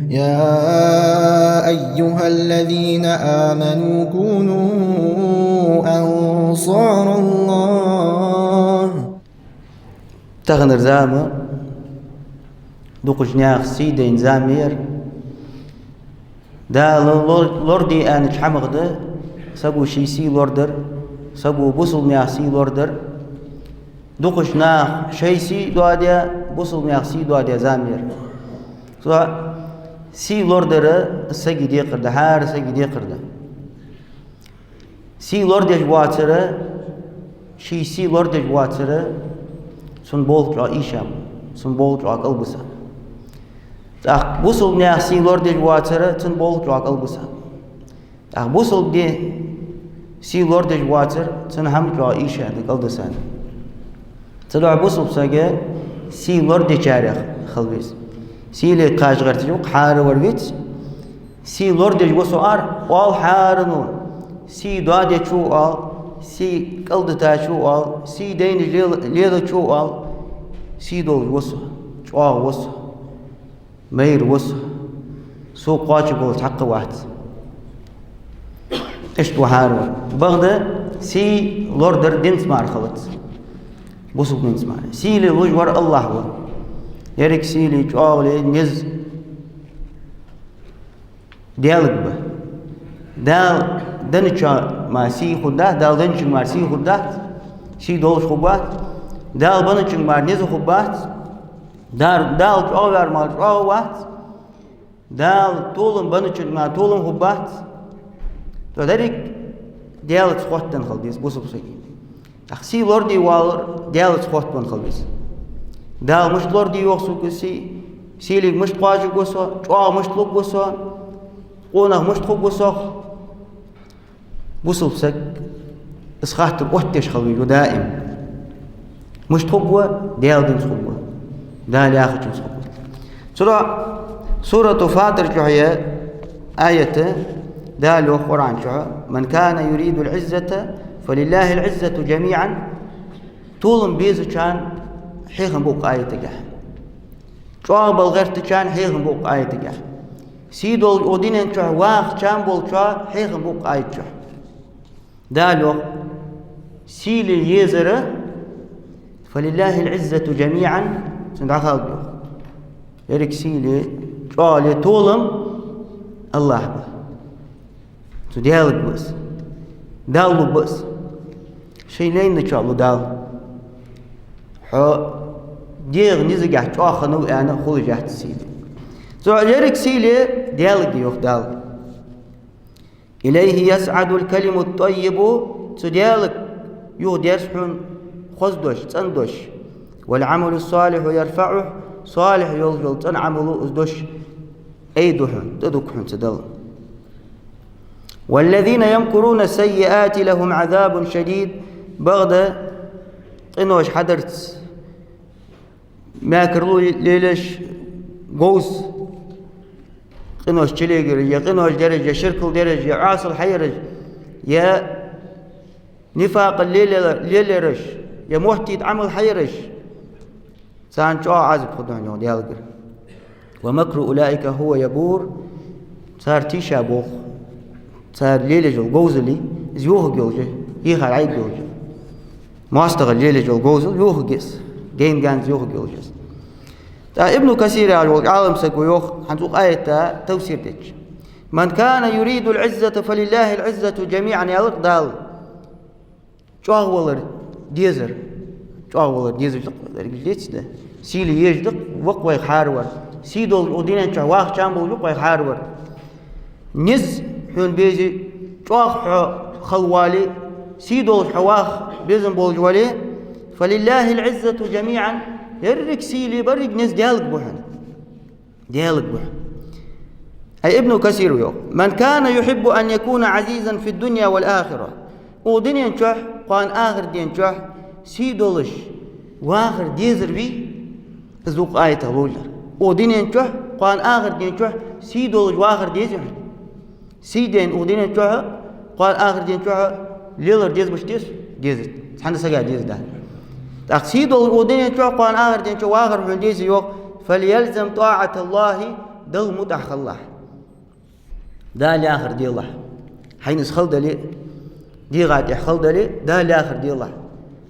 يا أيها الذين آمنوا كونوا أنصار الله تغنر زامر دوقش ناخ سيدين زامير دا لوردي آنك حمغده سبو شيسي لوردر سبو بوصل ناخ سي لوردر دوقش ناخ شيسي دواديا بوصل ناخ سي دواديا زامير سي لوردر سجي دي قرده هار سجي دي قرده سي لورد جواتره شي سي لورد جواتره سن بولت را إيشام سن بولت را قلبسا تاخ بوصل نيا سي لورد جواتره سن بولت را قلبسا تاخ بوصل دي سي لورد جواتر سن هم را إيشا دي قلبسا تلع بوصل بساقه سي لورد جارخ خلبيس سي لي قاش غرتجوق حار وربيت سي لورد جوسوار وال حارنون سي دادي شو آل سي قلدتا شو آل سي دين ليلة شو آل سي دول وسو شوال وسو مير وسو سو قاش بول حق واحد اشتو حارو بغدا سي لوردر دينس مار خلط بوسو دينس مار سي لي لوجور الله هو يرك سي لي شوال نز ديالك به دال دنچا ما سي خدا دال دنچ مار سي خدا سي دولش خوبات دال بنچ مار نز خوبات دال اوور مال اوات دال طولن بنچ ما طولن خوبات تو دريك دال سخوتن خلديس بوسو سي اخسي لوردي وال دال سخوتن خلديس دال مش لوردي يوخسو كسي سيليك مش قاجو كوسو چوا مش لوك كوسو قونا مش خوب كوسو بوصل بسك اسخاط وقتش خلوي دائم مش تخبوا ديال دين تخبوا دال ياخذ تخبوا سورة فاطر جهية آية دال القرآن جه من كان يريد العزة فلله العزة جميعا طول بيز كان حيخن بوق آية جه جواب الغرت كان حيخن بوق آية جه سيدول أودين جه واخ كان بول جه حيخن بوق آية جه دالو سيلي يزر فلله العزة جميعا سندعها بيو يرك سيلي قال طولم الله به تديالك بس دالو بس شيء لين نشالو دال حو ديغ نزجح تواخنو أنا خل جحت سيلي يرك سيلي ديالك يوخ دال إليه يسعد الكلم الطيب تديالك يو ديرسحون خزدوش تندوش والعمل الصالح يرفعه صالح يلجل تنعملو ازدوش ايدوحون تدوكحون تدل والذين يمكرون السيئات لهم عذاب شديد بغدا انوش حضرت ماكرلو ليلش قوس قنوش تليقر يا قنوش درجة شرك درجة يا عاصل حيرج يا نفاق الليل رش يا محتيد عمل حيرش سان شو عازب خدون يوم يالقر ومكر أولئك هو يبور صار تيشا بوخ صار ليلة جو جوزلي زيوه جوجه يخال عيد جوجه ما استغل ليلة جو جوزل يوه جس جين جان زيوه جوجه ابن كثير عالم سكويوخ حنسوق آية توسير ديش من كان يريد العزة فلله العزة جميعا يالق دال شوغولر ديزر شوغولر ديزر رجليتش ده سيلي يجدق وقوي حارور سيدول ودينا شواخ شامبو وقوي حارور نز حون بيجي شواخ خوالي سيدول حواخ بيزن بولجوالي فلله العزة جميعا يرك سيلي برق نز ديالك بوحن أي ابن كثير يو من كان يحب أن يكون عزيزا في الدنيا والآخرة ودنيا نشوح قان آخر دين نشوح سيدولش واخر ديزر بي زوق آية لولر ودنيا نشوح قان آخر دين نشوح سيدولش واخر ديزر سيدين ودنيا نشوح قان آخر دين نشوح ليلر ديز مش ديزر حنا سجى ديز ده تقصيد ودين شو قان آخر دين شو آخر حديث يوق فليلزم طاعة الله دل متح خلّه دا الآخر دي الله حين خلد لي دي غات خلد لي دا الآخر دي الله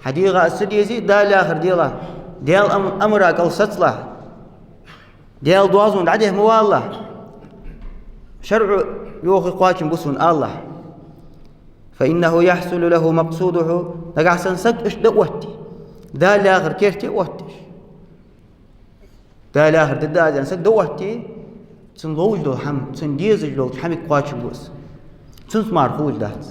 حديقة السديزي دا الآخر دي الله ديال أمرك السطلة ديال دوازون عده موالله شرع يوخي قواتش بسون الله فإنه يحصل له مقصوده نقع سنسك إيش دوتي دا الآخر كيرتي وتش دا الآخر دا سنسك دوتي سنلوج دول حم سنديز دول حمي قواتش بس سنسمار خوج دات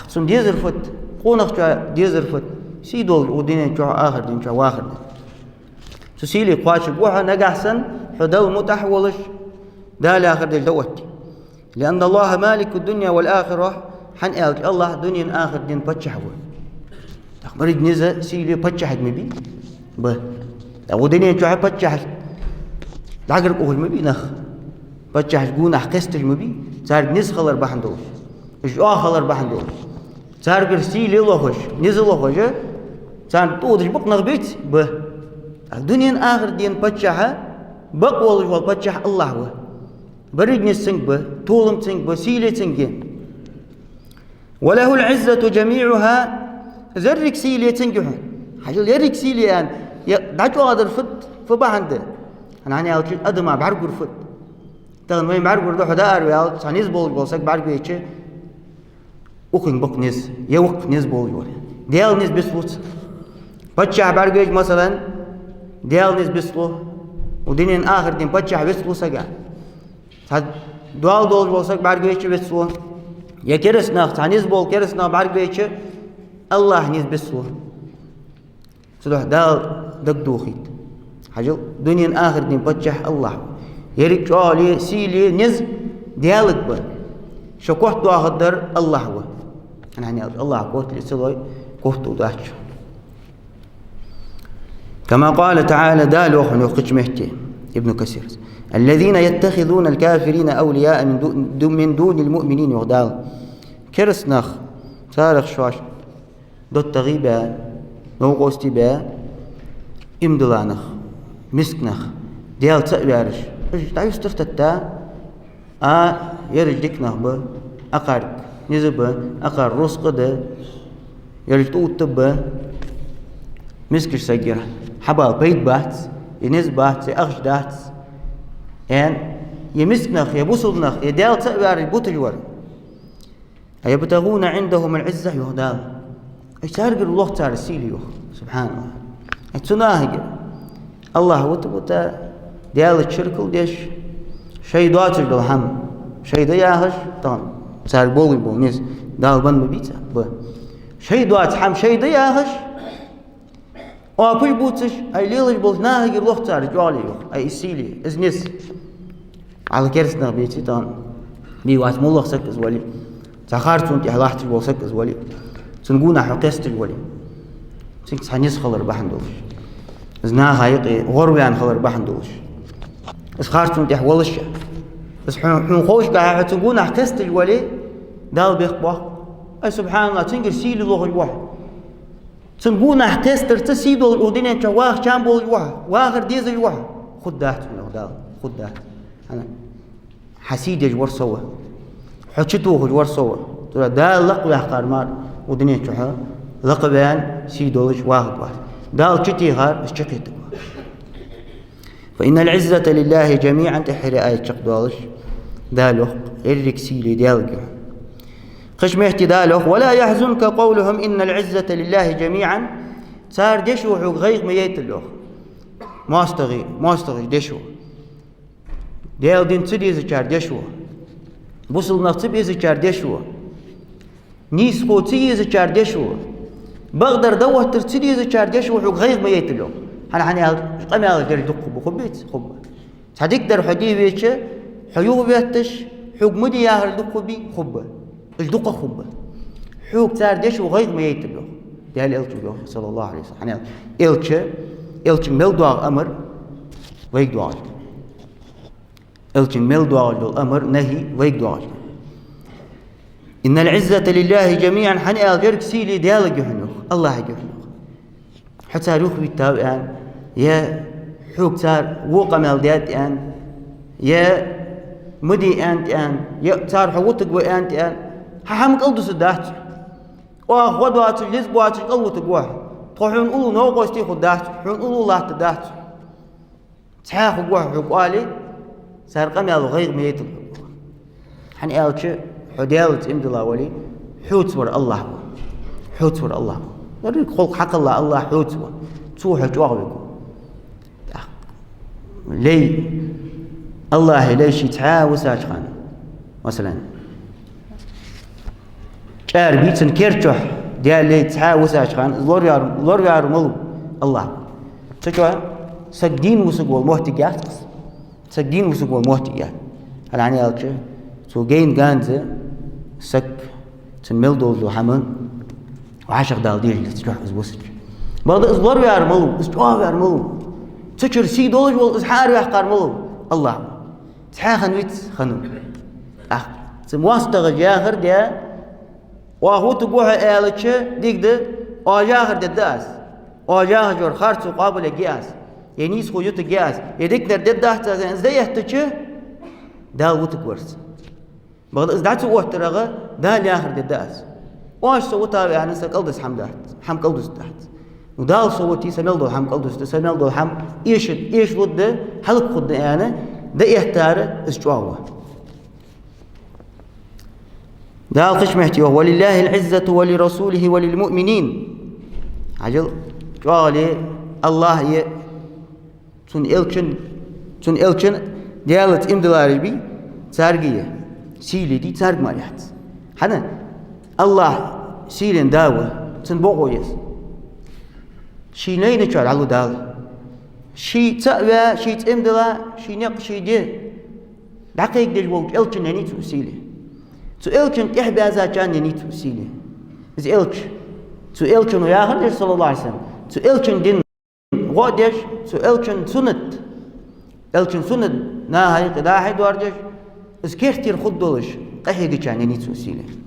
سن ديزر فت قونق جا ديزر فت سي دول ودين جا آخر دين جا واخر سسيلي قواتش بوها نقع سن حدو متحولش دا الآخر دل دوتي لأن الله مالك الدنيا والآخرة حن قالت الله دنيا آخر دين بتشحوه مريد نزا سيلي بتشحد مبي به ودنيا جا بتشحد لعقر قول مبي نخ بتشحد قونا حقستج مبي صار نز خلر بحندوش إيش خلر بحندوش صار قرسيلي لوهش نزل لوهش صار تودش بق نغبيت به الدنيا آخر دين بتشحد بقول جوال بتشحد الله هو بريد نسنج به طولم سنج به سيلي سنجين وله العزة جميعها زرك سيلي سنجها حاجة يرك سيلي يعني دعوا هذا الفت فبعنده أنا عني أقول أدم بعرق الفت تغن وين بعرق ده حدا أروي سانيز بول سك بعرق يجي أخين بق نز يوق نز بول جوال ديال نز بسوت بتشع بعرق يجي مثلا ديال نز بسلو ودين آخر دين بتشع بسلو سجع هاد دوال دول بولسك بعرق يجي بسلو يا كرسنا سانيز بول كرسنا بعرق يجي الله نز بسلو صدق دال دق دوخيت حاجة دنيا آخر دين بتشع الله يريك جالي سيلي نز ديالك به شو كوحت أقدر الله هو أنا يعني الله كوحت لسلوي كوحت وداش كما قال تعالى دالوخ نوخج مهتي ابن كثير الذين يتخذون الكافرين أولياء من دون المؤمنين وغدال كرس نخ سارخ شواش دوت تغيبا نوقوستي با امدلا نخ مسك نخ ديال تأبارش ايش تعيش تفتتا يرج ديك نخ با أقارك نزبا أقار رسق ده يرج توت با مسكش سجرة حبال بيت بات ينز بات أخش دات يعني يمسك نخ يبوصل نخ يدال تأبار البوتجور يبتغون عندهم العزة يهدال ايش تارجر الله تعالى سيليو سبحان الله اتناهج الله وتبوتا ديال الشركل ديش شيء دواتش بالهم شيء دياهش طبعا صار بولي بولنيس دال بن مبيتا ب شيء دوات حم شيء دياهش وابوي بوتش اي ليلش بول ناهج الله تعالى جوالي اي سيلي ازنس على كرسنا بيتي طبعا بيوات مولخ سكز ولي سخارت انت هلاحت بول سكز ولي سنقونا حقست الولي سنك سحنيس خلر بحندوش زنا هايقي غربيان خلر بحندوش اسخارتون تح ولش بس حون خوش قاعد تنقونا حقست الولي دال بيخبا اي سبحان الله تنقر سيلي لوغ الواحد تنقونا حقست تسيدو ودينين تواخ جامبو الواحد واخر ديز الواحد خد دات من دال خد دات انا حسيد جور سوا حشتوه جور سوا دال لقوا يحقار مار ودنيا تحا لقبان سيدولش واحد دال شتي غار اشتقيت فإن العزة لله جميعا تحري آية شقدولش دالوخ الركسيلي ديالك خش مهتي دالوخ ولا يحزنك قولهم إن العزة لله جميعا صار دشو حق غيق ميت اللوخ ماستغي دشو ديال دين تسدي زكار دشو بوصل نقصب زكار دشو نيس خوتي زكار دشو بقدر دوه ترتدي زكار دشو حق غيق ميت اللوخ حنا قمال غير دق بخبيت خب تقدر حدي بيتش حيوب بيتش حق مدي ياهر دق بي خب ايش دق خب حق صار دشو غيق ميت اللوخ ديال التو صلى الله عليه وسلم حنا التش مل دعاء امر ويك دعاء التش مل دعاء الامر نهي ويك دعاء إن العزة لله جميعا حنا غير كسيلي ديال جهنم الله جهنم حتى روح بيتاو يعني يا حوك صار وقمل ديات يعني يا مدي أنت يا صار حوتك وأنت هم قلدس دات وأخوات ليس بوات قلوتك واحد تروحون قولوا نوقستي خدات تروحون قولوا لا تدات تحاخ واحد قالي صار قم يالو غير ميت حني ألش حديالة إمد الله ولي حوت ور الله حوت ور الله نريد خلق حق الله حوت ور توح جوابك لي الله ليش يتعاوز أشخان مثلا شعر بيتن كيرتوح ديال لي يتعاوز أشخان لور يار ملو الله تشوى سجدين وسقوا المهتجات سجدين وسقوا المهتجات هل عني ألش سو جين جانزة سك تنمل دوزو حمن وعشق دال ديل تشوح أزبوسج بعض أزبر يار ملو أزجوا يار ملو تشر سي دولج والإزحار يحقر ملو الله تحا خنويت خنو تمواسطة جاخر ديا وهو تقوها آلتش ديك ده آجاخر دداس آجاخر جور خارج قابل جياس ينيس خوجت جياس يديك نر دداس تزين زي يحتش دال وتكورس بعد إزدعت وحترغة دال ياخر دداس واش سوتها يعني سقلدس حمدات حم قلدس تحت ودال صوتي سمل دول حم قلدس سمل دول حم إيش ود حلق خد يعني ده يحتار استواوا دال قشمحتي ولله العزة ولرسوله وللمؤمنين عجل قال الله ي تون إلشن ديالت إمدلاري بي تارجية سيلي دي تارج ماليات حنا الله سيلين داوة تنبوغويس شي نين تشعر على دال شي تأوى شي تأمدلا شي نق شي دي دقيق دي الوقت إلشن هني تؤسيلي تو إلشن إحبى زاجان هني تؤسيلي إز تو إلشن وياهر صلى الله عليه وسلم تو إلشن دين غودش تو إلشن سنت إلشن سنت ناهي قداحي دوردش إز كيرتير خدولش قحيقي كان هني تؤسيلي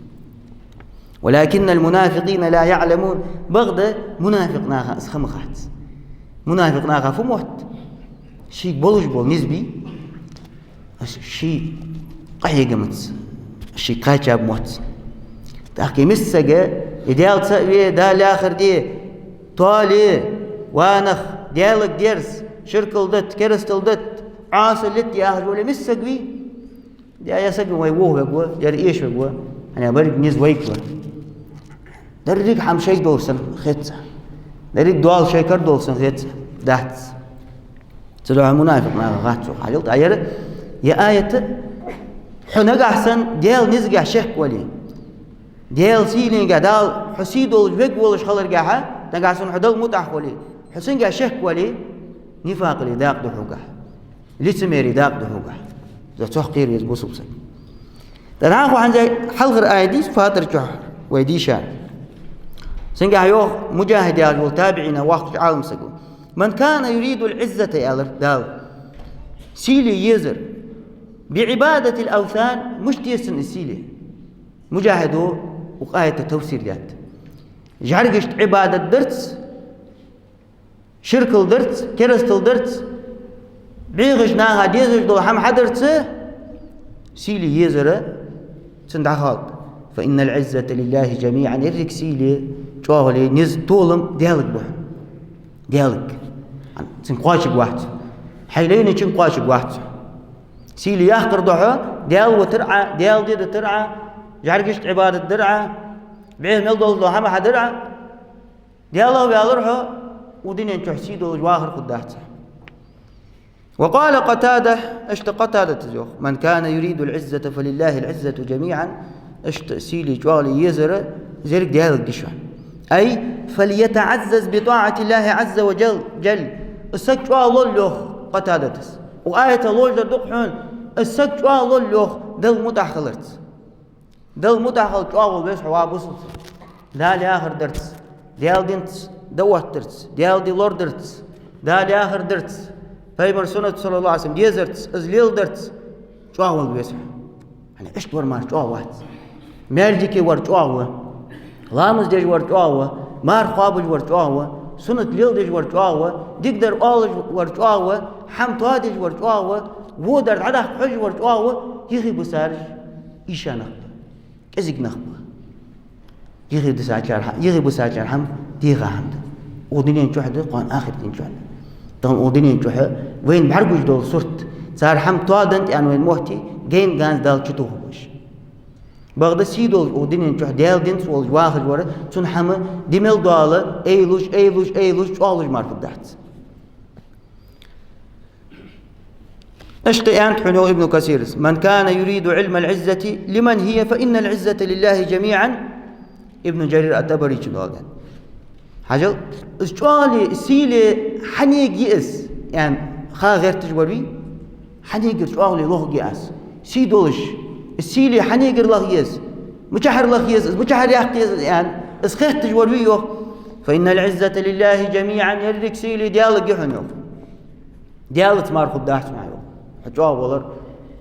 ولكن المنافقين لا يعلمون بغض منافق ناغا اسخمخات منافق ناغا فموت شي بولج بول نسبي شي قحيقة مت شي قاچاب موت تاكي مسجة يديال تسوي دال آخر دي طالي وانخ ديالك ديرس شركل دت كرستل دت عاصل لت يا أخي ولا مسجوي دي يا سجوا ويوه بقوا دير إيش بقوا أنا برد نزويك دريك حم شيء دولسن خيت دريك دوال شيء كر دولسن خيت دهت تلو منافق ما غاتو حاجل تغير يا آية حنق أحسن ديال نزقع شك ولي ديال سيلين قدال حسيد والجوج والش خلر جاها نقعسون حدل متح ولي حسين جا شك ولي نفاق لي داق دحوجه لتميري داق دحوجه ذا تحقير يزبوس بسك تناقو عن زي حلغر آيديس فاتر جحر ويدي شان سنجا يوخ مجاهد يا والتابعين وقت عالم سقو من كان يريد العزة يا دال سيلي يزر بعبادة الأوثان مش تيسن السيلي مجاهدو وقاية التوسير جات جعرقشت عبادة درت شركل درت كرستل درت بيغش ناها ديزش دو حم حدرت سيلي يزر سندع خالد فإن العزة لله جميعا إرك سيلي شوالي نز طولم ديالك بوح ديالك تنقاشق واحد حيلين تنقاشق واحد سيلي يحقر ضحى ديال وترعى ديال دي ترعى جعرقشت عبادة درعى بعيه ملدول ضحى ما حدرعى دياله ويالرحى ودين تحسيدو جواهر قداته وقال قتادة اشت قتادة تزوخ من كان يريد العزة فلله العزة جميعا اشت سيلي جوالي يزر زيرك ديالك دشوان أي فليتعزز بطاعة الله عز وجل السكوا لولوخ قتادتس وآية لولج دقحون السكوا لولوخ دل متحخلت دل متحخلت أول بس حوابس دال آخر درت ديال دينت دوت درت ديال دي لور درت دال آخر درت فيبر سنة صلى الله عليه وسلم ديزرت ازليل درت شو أول بس يعني إيش دور ما شو واحد مالجيكي ور شو أول لامز ديج ورجواه مار خوابج ورجواه سنة ليل ديج ورجواه دقدر آلج ورجواه حم توادج ورجواه ودر عدا حج ورج يغي بسارج إيشا نخبة إزيق نخبة يغي بسارج حمد ديغا حمد ودنين جحدة قان آخر دين جحدة طبعا ودنين جحدة وين بعرقوش دول صرت صار حمد توادنت يعني وين موحتي جين غانز دال شتوه بوش بغدا سيدول ودنين جحدة ديال دين سوال جواخر ورا تون حمد ديمل دوالا ايلوش شوالوش مارفق دحت اشتئان حنو ابن كثير من كان يريد علم العزة لمن هي فإن العزة لله جميعا ابن جرير الطبري قال حاجة شوالي سيلي حنيق يئس يعني خا غير تجوري حنيق شوالي لوه يئس سيدولش السيلي حنيق الله يئس مجحر الله يئس مجحر يئس يعني اسخيخ تجوري فإن العزة لله جميعا يريك سيلي ديالك يحنو ديالت مار خداحت معي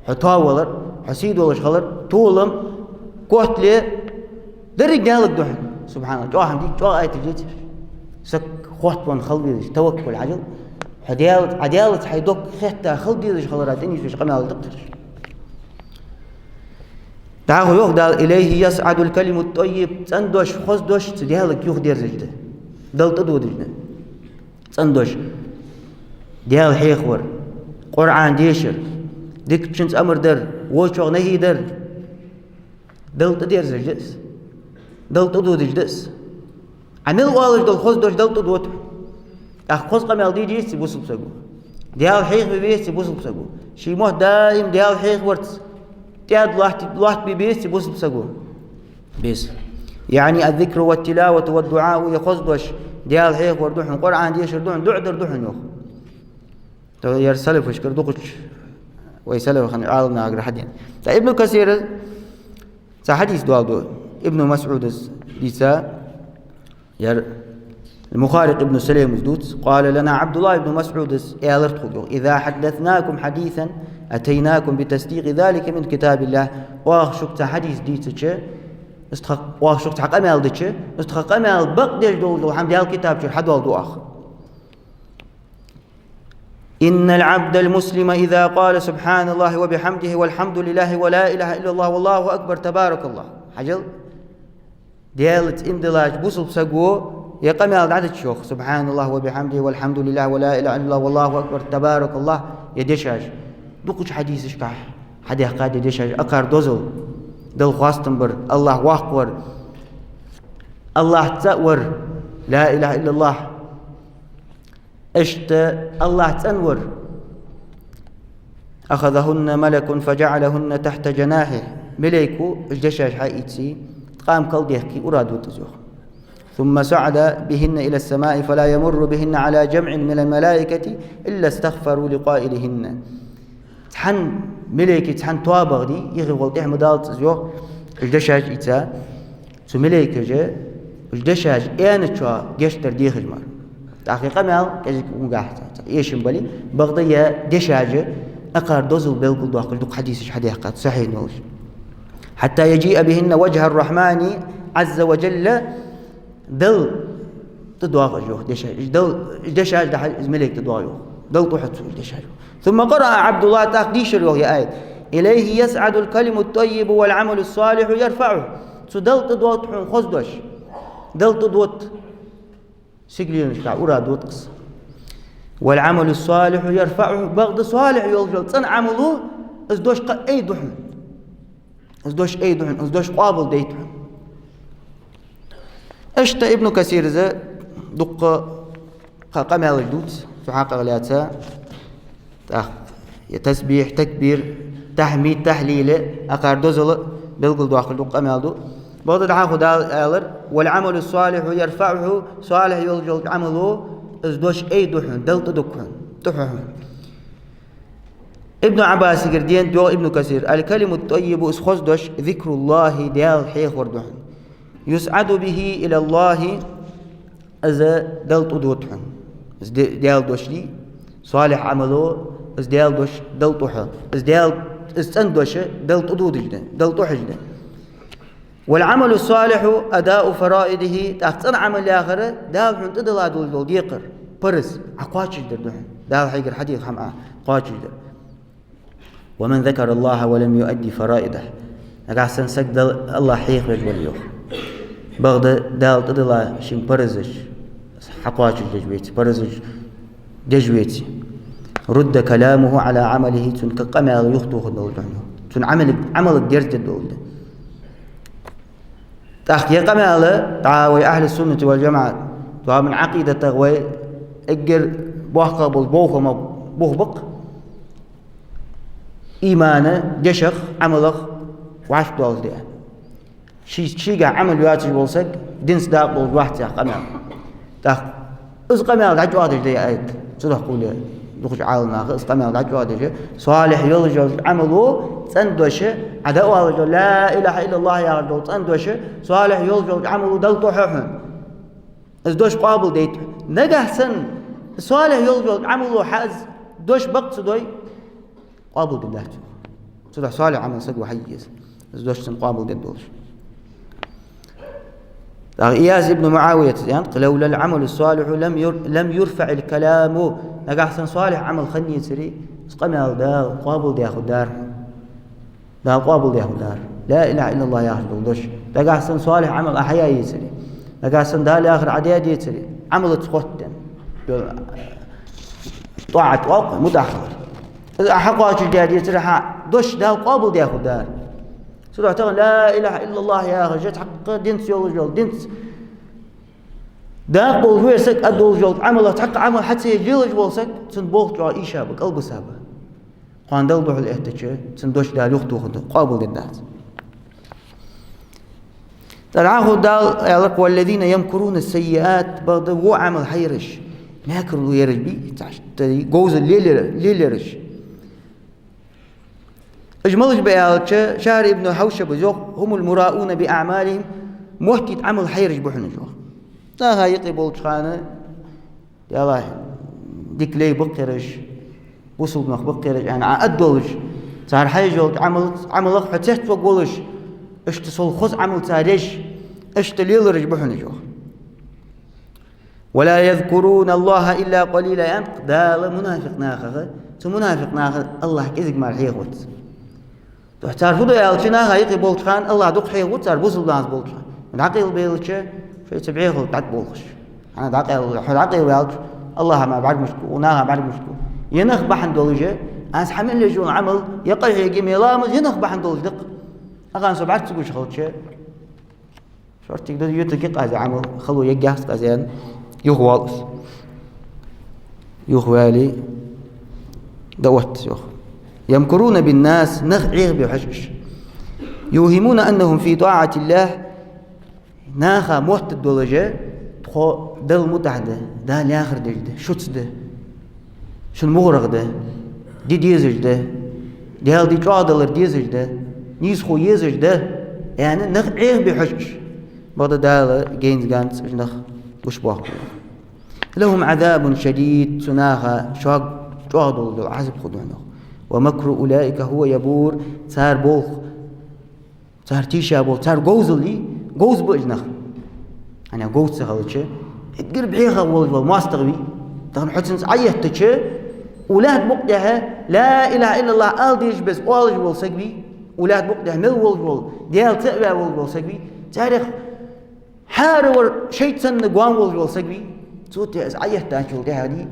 حتاولر حسيد ولا شغلر طولم قتله درج ديالك دحن سبحان الله جوا حمدي جوا آية جيت سك خوت بون خلبي توكل عجل عدالة حيدوك خيتا خلبي ذي شغلرات إني فيش قناة دكتور تعالوا يوخدال إليه يسعد الكلم الطيب تندوش خصدوش ديالك يوخدير زجده دل تدودجنا تندوش ديال حيخور قرآن ديشر ديك بشنت أمر در وشوغ نهي در دل تدير زجدس دل تدودجدس عمل والج دل خصدوش دل تدوت خص قمال دي جيس بوسل بسقو ديال حيخ ببيس بوسل بسقو شي موه دائم ديال حيخ ورت تياد لوحت ببيس بوسل بسقو بيس يعني الذكر والتلاوة والدعاء يخصدوش ديال حيخ وردوحن قرآن ديشر دوحن دعدر دوحن يوخ تو يرسلف وش كردوقش ويسلف خن عالمنا أقرأ حدين ابن كثير حديث دو ابن مسعود ليسا ير المخارق ابن سليم زدوت قال لنا عبد الله بن مسعود إذا حدثناكم حديثا أتيناكم بتصديق ذلك من كتاب الله واخشكت حديث ديتش واخشكت حق أمال ديتش استحق أمال بقدر دول حمد الكتاب حد والدو آخر إن العبد المسلم إذا قال سبحان الله وبحمده والحمد لله ولا إله إلا الله والله أكبر تبارك الله حجل ديالت اندلاج بوصل بسقو يقام على عدد شيوخ سبحان الله وبحمده والحمد لله ولا إله إلا الله والله أكبر تبارك الله يدشاج دوقش حديث اشكاح حديث قاد يدشاج أقار دوزل دل خواستنبر الله واقور الله تأور لا إله إلا الله اشت الله تنور أخذهن ملك فجعلهن تحت جناحه مليكو الجشاش حقيتي قام كالديحكي أرادوا تزوخ ثم صعد بهن إلى السماء فلا يمر بهن على جمع من الملائكة إلا استغفروا لقائلهن تحن مليكي تحن توابغ دي يغي والطيح مدال تزوخ الجشاش إتا سو مليكي جا الجشاش إيان تشوا جشتر دي خجمار تحقيقا مال كذلك مقاحة إيش مبالي بغضية دشاجة أقار دوزل بلقل دوقل دوق حديث حديقات صحيح نوش حتى يجيء بهن وجه الرحمن عز وجل دل تدواغ جوه دشاج ده ملك تدواغ دل طوحت دشاج ثم قرأ عبد الله تقديش وهي آية إليه يسعد الكلم الطيب والعمل الصالح يرفعه دل تدواغ خزدوش دل تدواغ سجلين شكا أراد وتقص والعمل الصالح يرفعه بغض صالح يلجل صن عمله ازدوش أي دحن ازدوش قابل ديتحن اشت ابن كثير ذا دق قام على الجدود سحاق غلاتا تسبيح تكبير تحميد تحليل أقار دوزل بلقل داخل دق أمالدو بعض الحاخد آلر والعمل الصالح يرفعه صالح يلجل عمله ازدوش أي دحن دلت دكهن تحن ابن عباس قردين دو ابن كثير الكلم الطيب اسخصدش ذكر الله ديال حيخ وردحن يسعد به إلى الله إذا دلت دوتحن ديال دوشلي صالح عمله إذا ديال دوش دلتوحن إذا ديال استندوش دلت دودجدن دلتوحجدن والعمل الصالح أداء فرائده تأخذ عمل آخر دال حن تدلا دول ديقر برس عقاتش در دحن دال حيقر حديث حماء قاتش در ومن ذكر الله ولم يؤدي فرائده أقعسن سجد الله حيخ رجل يوم بغد دال تدلا شين برزج حقواج الججويت برزج ججويت رد كلامه على عمله تن كقمال يخطوه الدول تن عمل الدرجة الدول تأخي قمال تعاوي أهل السنة والجماعة تعاوي من عقيدة تغوي اجر بوحقا بالبوخ وما بوخبق إيمانه جشخ عملخ وعش دول ده شيء عمل ياتي بولسك دينس داق بول واحد يا قمال تأخ إز قمال دعج واحد ده أيد صدق قولي دخش عالنا إز قمال دعج واحد ده صالح يلجو عمله تندوشه عداء رجل لا إله إلا الله يا رجل تندوشه صالح يلجو عمله دل طحهم إز دوش قابل ديت نجح سن صالح يلجو عمله حاز دوش بقت دوي قابل بالله صدق صالح عمل سق وحيز إز دوش سن قابل ديت دوش إياس ابن معاوية لولا العمل الصالح لم يرفع الكلام نجح سن صالح عمل خني سري قمال دار قابل دي ياخذ دار دا قابل ياخذ دار لا اله الا الله ياخذ دوش دا حسن صالح عمل احياء يسري دا حسن دا الاخر عداد يسري عملت قوتن طاعت واقع متاخر اذا حقات الجاد يسري دوش دا قابل ياخذ دار سورة لا اله الا الله يا رجت حق دينس يولجول دينس دا قول ويرسك ادول جول عملت حق عمل حتى يجيلج بولسك تنبوخ جو ايشا بقلب سابه قان دل بحل احتجه تندوش دال يخطو خدو قابل للناس تلعاه دال يالك والذين يمكرون السيئات بغضبوا عمل حيرش ما يكروا يرش بي جوز الليل يرش اجملش بيالك شهر ابن حوشب زوق هم المراؤون بأعمالهم محتيت عمل حيرش بحن جوق تا هاي يقبل خانه يلا ديك لي بقرش وصل بقرش يعني عقدولش صار حيجول عمل حتى تقولش اشتصل خذ عمل تاريش اشتليل رج بحن جوق ولا يذكرون الله إلا قليلا دال منافق ناخذ منافق ناخذ الله كذب مع الحيوت تعرفوا ده يالشنا هاي يقبل خان الله دق حيوت صار وصل ناس بولش من عقيل بيلش في تبعيه تعد بولش أنا عقيل بيلش الله ما بعد مشكو وناها بعد مشكو ينخ بحن دولجة أنس حمل يجون عمل يقع يجي ميلامز ينخ بحن دولج دق أغان سبعت تقول شغل شيء شرط تقدر يتقي قاز عمل خلو يجهز قازين يخوالس يخوالي دوت يخ يمكرون بالناس نخ بحشش يوهمون أنهم في طاعة الله ناخا موت الدولجة تخو دل متعدة ده الآخر ده شوتس ده شو المغرق ده دي ديزج ده دي هال دي تعادلر ديزج ده نيس خو يزج ده يعني نخ بحشش بعد ده جينز جانس نخ وش باخو لهم عذاب شديد سناخا شاق تعادل عذاب خدونه ومكر أولئك هو يبور صار بوخ صار تيشا بوخ صار جوزلي جوز بأجنخ أنا جوز سهلتشة تقرب عيها والله ما استغبي تغن حسن عيهتشة أولاد بقدها لا إله إلا الله ألديش بس أولج والسقبي أولاد بقدها مل والجول ديال تأبع والسقبي تاريخ حارور شيء سن قوام والسقبي صوت عيهتها شو ده هذه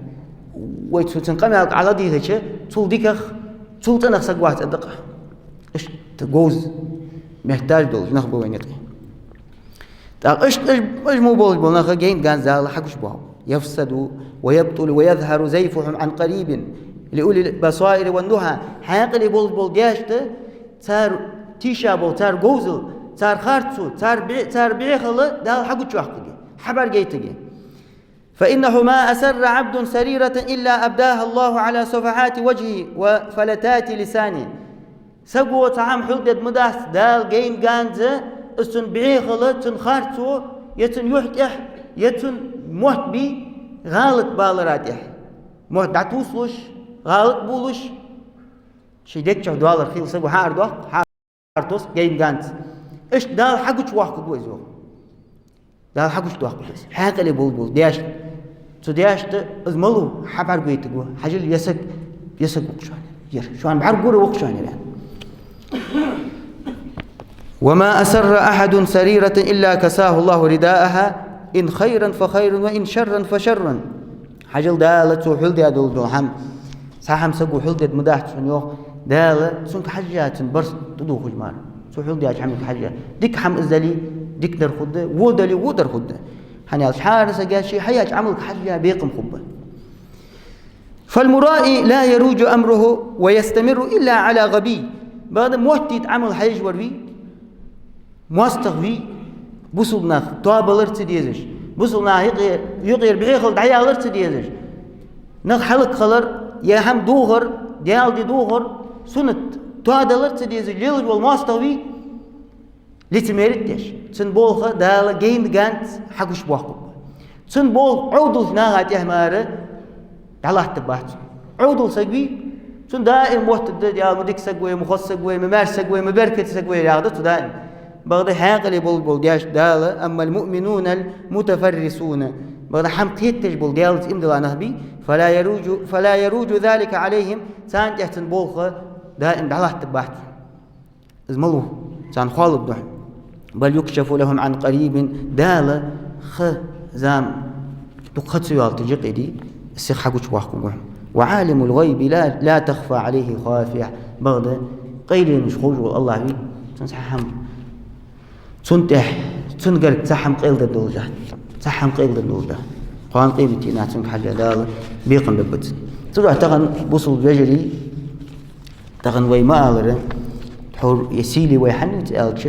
ويتسوتن قمع على دي هيك طول ديكخ طول تنخ سقوات الدقة إيش تجوز محتاج دول نخبو وينقي إيش مو بول نخ جين كان زال حقش بهم يفسد ويبطل ويظهر زيفهم عن قريب لأولي البصائر والنهى حاقل بول جاشته صار تيشابو صار جوزل صار خارتسو صار بيخله ده حقش وحقي حبر جيتجي فإنه ما أسر عبد سريرة إلا أبداها الله على صفحات وجهه وفلتات لسانه سقوة طعام حلدد مداس دال جيم جانزة استن بعيخلة تن خارتو يتن يحتح يتن موت بي غالط بالراتح موت دعتوسلش غالط بولش شيدك شو دوالر خيل سقو حارتوس جيم جانز إيش دال حقوش واحد جوزو دال حقوش واحد جوز حاجة اللي بول دياش تدياش تزملو حبر بيتجو حاجة يسق وقشان شو عن بعرق قولي وقشان يعني. وما أسر أحد سريرة إلا كساه الله رداءها إن خيرا فخير وإن شرا فشر. حجل دالة وحل دي أدول هم ساحم سقو حل دي مداحت سنيوه دالة سنك حاجات برس تدو خجمار سو حل دي أجحمك حاجات ديك حم إزالي ديك در خده ودلي ودر خده هني الحارس قاشي حياج عملك حاجة بيقم خبه. فالمرائي لا يروج أمره ويستمر إلا على غبي. بعد موتي عمل حيج وربي مستغوي بوصلنا توابلر تديزش بوصلنا يغير بحيخل دعيالر تديزش نخ حلق خلر يا هم دوغر ديال دي دوغر سنت توادلر تديزش ليلج والمستغوي لتميرتش تنبولخ دال جين جانت حقش بوحكم تنبول عودل ناغات يهماره الله تبعت عودل سقوي تن دائم وقت ديال مديك سقوي مخص سقوي ممار سقوي مبركة سقوي ياخذته دائم بغض حاقل بول دياش دالة. أما المؤمنون المتفرسون بغض حمقيت تجبل ديالت إمدلا نهبي فلا يروج ذلك عليهم سان تحتن بولخ دائم الله تبعت ازملوه سان خالب دحن بل يكشف لهم عن قريب دالة زام تقص يالتجق دي السيخ حقوش واحكم. وعالم الغيب لا تخفى عليه خافية. بغض قيل مش خوج الله بي تنسحهم تنتح تنقرق تسحم قيل الدولجة تسحم قيل الدولجة قان قيمتي ناتنك حاجة دالة بيقن لبت تروح تغن بوصل بجري تغن ويما أغرى حور يسيلي ويحنن تألتش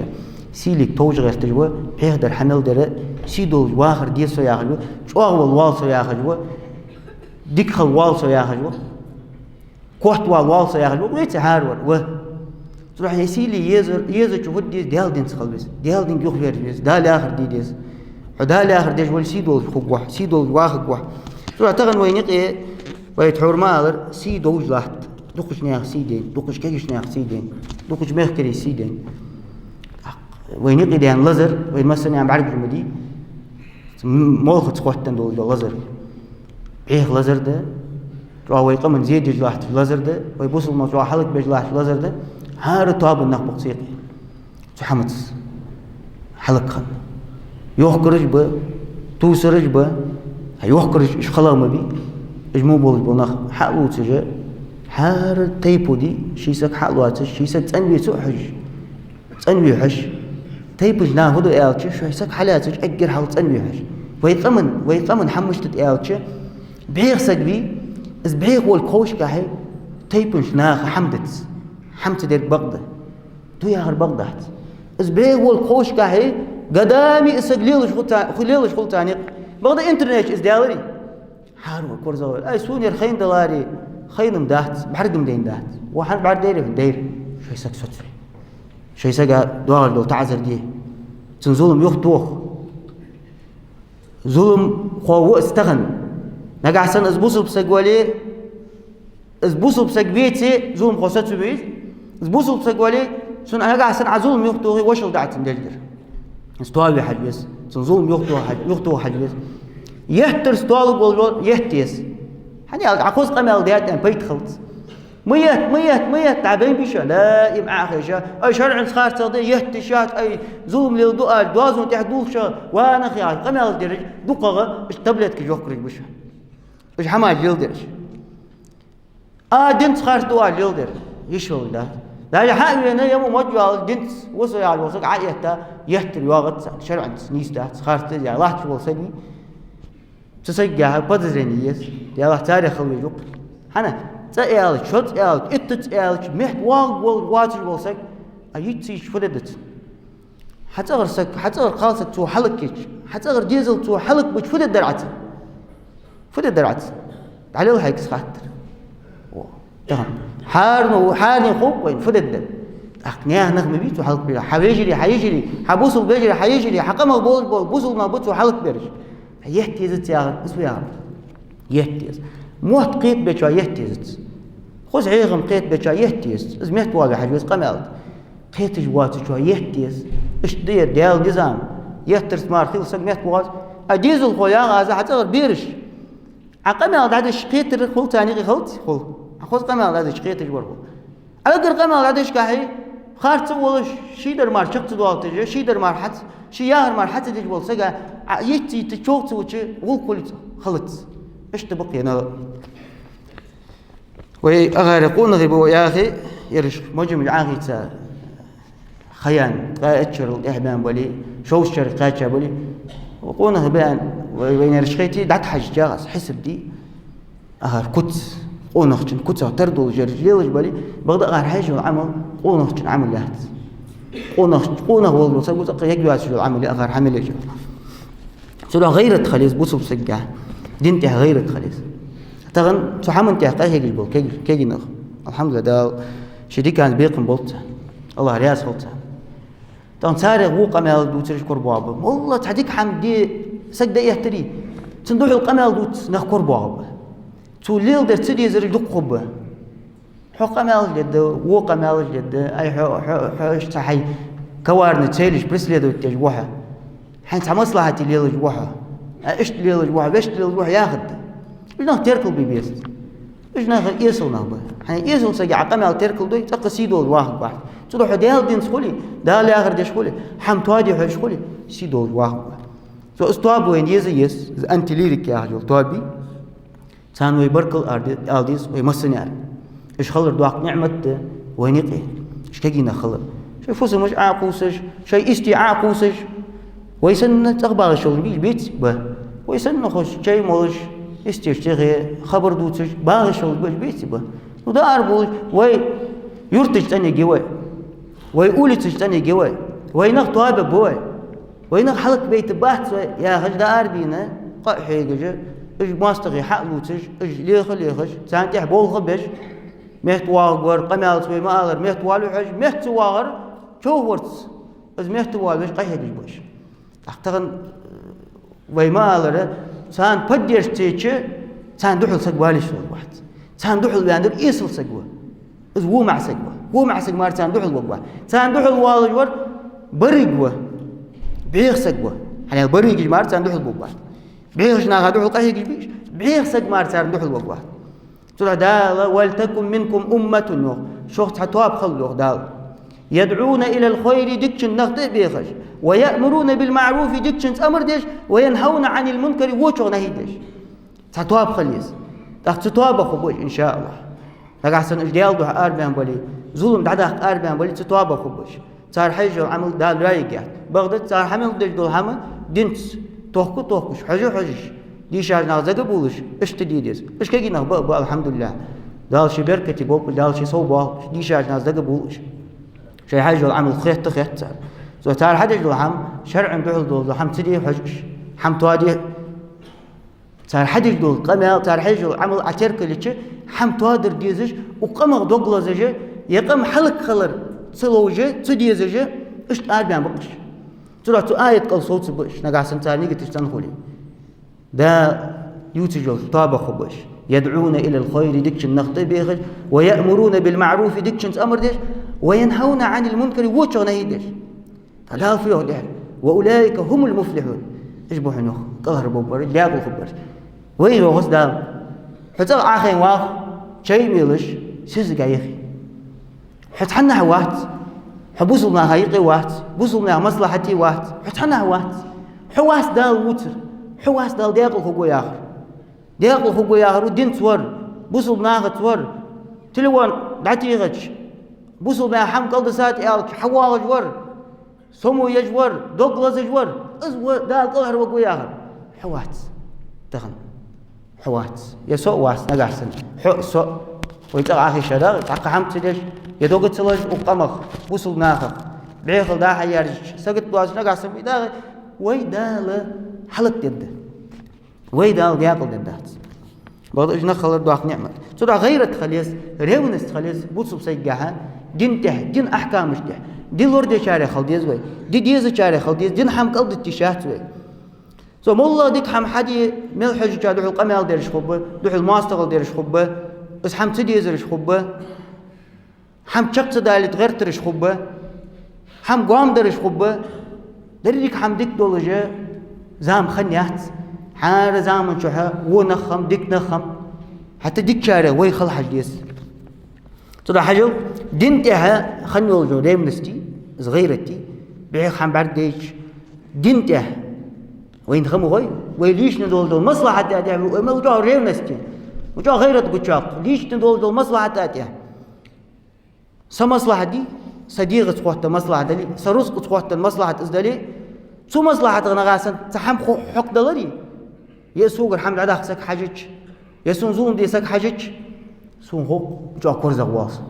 سيلي توج غير تجوى بيهدر حمل در سيدول واخر ديسو ياخجوى شواغ والوالسو ياخجوى ديك والوالسو ياخجوى كوحت والوالسو ياخجوى وليت هارور و تروح يسيلي يزر شوفت ديس ديال دين تخلبس ديال دين يخبر ديس دال آخر ديس ودال آخر ديس ول سيدول خوجوح سيدول واخد جوح تروح تغن وينقي ويتحور مالر سيدول جلحت دقش نياخ سيدين دقش كيش نياخ سيدين دقش مهكري سيدين وينقي ديان لزر وين مثلا عم بعرف المدي مولخ تقوتن دول لزر إيه لزر ده راوي قمن زيد جلحت لزر ده ويبوصل ما تروح حلق بجلحت لزر ده هار تواب النقب قصيقي سحمت حلق خن يوخرج ب توسرج ب هيوخرج إيش خلا ما بي إجمو بول بناخ حلو تجا هار تيبو دي شيسك حلوات شيسك تنوي سوحج تنوي حش تيبوج ناخذ آلتش شو يسك حالاتك أجر حال تنوي حش ويقمن حمشت آلتش بعير سقبي إز بعير والكوش كهي تيبوج ناخ حمت دير بغدة تو ياهر بغدة إز بعير والكوش كهي قدامي إسق ليلش خلتاني بغدة إنترنت إز دالري حارو كورزول أي سونير خين دلاري خينم دات بحرقم دين دات وحن بعد دير شو يسك سوتري شو يسقى دوار لو تعذر دي تنظلم يخطوخ ظلم خو استغن نقع سن ازبوصل بسقوالي ازبوصل بسقبيتي ظلم خوسات بيت ازبوصل بسقوالي سن نقع سن عظلم يخطوخي وشل دعت ندلدر استوالي حجبس تنظلم يخطوخ حجبس يهتر استوالي والجول يهتيس حني عقوز قمال ديات ان بيت خلط ميت تعبين بيشا لا يمع أخيشا أي شرع صار صدي يهتشات أي زوم للدؤال دوازون تحدوشا وأنا خيال قمال درج دقة إيش تبلت كي جوكرج بيشا إيش حماج يلدرج دنت صار دؤال يلدر يشول ده لا حاجة أنا يوم مجوال دنت وصل على وصل عيته يهتر يواغت شرع نيس ده صار تجي الله تقول سني تسجّها بدرنيس يا الله تاريخ الوجوب هنا تأيلك شد أيلك إتت مهد واجر والسك أيتيش فردت حتى غير سك حتى غير خالصك تو حلقك حتى غير ديزل تو حلق بج فد درعت على الهيك سخاطر تمام حارني خوب وين فدد أقنيه نغمة بيت وحلق بيرا حيجري حبوصل بيجري حيجري حقمه بوصل ما بوصل وحلق بيرج يهتيزت يا اسمه يا يهتيز موت قيت بيتشا يهتيز خوز عيغم قيت بيتشا يهتيز از مهت واقع حجوز قمالد قيت جوات شو يهتيز اش ديال نظام يهترس مار خلص مهت واقع اديز الخويا غازا حتى بيرش عقمالد هذا شقيت خل ثاني خلط خوز قمال هذا شقيت جبره أقدر قمال هذا شكاهي خارج ولش شيء در مار شقت دوال تجي شيء در مار حت شيء ياهر مار حت تجي بول سجى يتي تشوك توجه وول كل خلط إيش تبقي أنا وأغارقون غيبوا يا أخي يرش مجمع عاقي تا خيان قاتشر الإحبان بولي شوش شر قاتشر بولي وقونا غبان وين رشخيتي دعت حاج جاغس حسب دي أغار كت قونا خشن كت تردو جرجليلج بولي بغدا أغار حاج العمل قونا خشن عمل لهت قونا والله سبوا تقي يجوا شو العمل أغار حمل يجوا سلوا غيرت خليص بوسب سجع دينتها غيرت خليص تغن سحمن تحقيه يجيبوا كي نخ الحمد لله ده شديك كان بيقم بولت الله رياس بولت تان سارق وقمال دوت رش كربواب والله تحديك حمدي سجد يهتري تندوح القمال دوت نخ كربواب تو ليل در تدي زر دقوب حو قمال جد وقمال جد اي حو صحي كوارن تسيلش برسلي دوت تجوحه حين مصلحتي ليل جوحه ايش ليل جوحه باش ليل جوحه ياخذ إيش تركل بيبيس إيش ناخذ يسول نابه يعني يسول سجع قمال تركل دوي تقصيدول واحد تروح ديال دين سخولي دال آخر ديش خولي حم توادي حش خولي سيدول واحد سو استواب وين يس أنت ليرك يا حجول توابي سانوي بركل أرديس ويمسنيار إيش خلر دواق نعمة وينيقي إيش كجينا خلر شيء فوز مش عاقوسش شيء استعاقوسش ويسن تقبل الشغل بيت به ويسن نخش شيء مولش استيشتغي خبر دوتش باغ شغل بيت به وده أربول وي يرتج تاني جوي ويقول تجتني جوي وينغ طواب بوي وينغ حلق بيت بحث يا خج ده أربينا قحي جج إج ماستغي حقلو تج إج ليخ سانتح بول خبش مهت واغر قمال سوي مالر مهت والو حج مهت واغر شو ورتس إز مهت والو قحي جج بوش أختغن ويمالر سان بديش تيجي سان دحل سقوالي شو واحد سان دحل بيندر إيسل سقوا إز وو مع سقوا هو معسك مار سان دحل وقوا سان دحل والجور بريقوا بيخ سقوا يعني بريق مار سان دحل وقوا بيخ ناقة دحل قهيق بيش بيخ سق مار سان دحل وقوا ترى دال ولتكن منكم أمة نو شوخت حتواب خلوه دال يدعون إلى الخير دكشن نخطئ بيخش ويأمرون بالمعروف دكشن أمر ديش وينهون عن المنكر وشغ نهيدش حتواب خليس تختواب خبوش إن شاء الله لقاحسن الجيال ده أربعين بولي ظلم دعدك أربعين بولي تتوابه خبش صار حاجة عمل دال رايق يعني بغداد صار حمل دج دول حمل دينس توكش حجش ديش عجنا زق بولش إيش تديدس إيش كيجينا بقى الحمد لله دال شي بركتي بوب دال شي صوبه ديش عجنا زق بولش شيء حاجة عمل خيط صار زو صار حاجة دول حم شرع دول حم تدي حجش حم توادي صار حاجة دول قمة صار حاجة عمل أترك اللي حم توادر ديزش وقمة دوغلازجه يقم حلق خلر صلوجه تديزجه إيش أربعين بقش ترى آية قل صوت بقش نقع سنتاني قلت تنخولي دا يوتجل طابخ بقش يدعون إلى الخير دكشن نخطئ بيخش ويأمرون بالمعروف دكشن أمر ديش وينهون عن المنكر وشغ نهيدش هذا فيه ده وأولئك هم المفلحون إشبه نخ قهر بوبر جابوا خبر وين هو خصدام حتى آخر واخ شيء ميلش سيزق يخي حتحنا هوات حبوسنا هايقي وات بوسنا مصلحتي وات حتحنا هوات حواس دال وتر حواس دال ديقل خقو ياخر ديقل خقو ياخر ودين تور بوسنا تور تلوان دعتيغش بوسنا حم قلدسات يالك حوال جور سمو يجور دوغلز جور ازور دال قهر وقو ياخر حوات تغن حوات يسوء واس نقحسن حق سوء ويتقع أخي شداغ تحقق حمت ليش يدوق تلج وقمخ وصل ناخخ بعيخل دا حيارج سقط بواس نقحسن ويداغ ويدال حلق دده ويدال بياقل ددات بعض إجنا خلر دواق نعمة ترى غيرت خليس ريونست خليس بوصل سيجاها دين ته دين أحكام مشته دين لورد شارع خلديز وي دي ديز شارع خلديز دين حم قلد التشات وي سو والله ديك حم حدي مل حج جادو القمال ديرش خبه دوح الماستغل ديرش خبه بس حم تديزرش خبه حم شقت دالت غير ترش خبه حم قام درش خبه دريك حم ديك دولجه زام خنيات حار زام شوها ونخم ديك نخم حتى ديك شارع وي خل حديث ترى حاجة دينتها خنول جو ريمنستي صغيرتي بعيق حم برديش دينتها وين خمو غي ويليش ندول مصلحة تاتي ما وجا ريمنستي وجا غيرت بتشاق ليش ندول مصلحة تاتي سمصلحة دي صديقة تقوت مصلحة دلي سرسق تقوت المصلحة إزدلي شو مصلحة غنغاسن تحم حق دلري يسوق الحمد لله سك حاجج يسون زون دي سك حاجج سون هو جا كورزا واس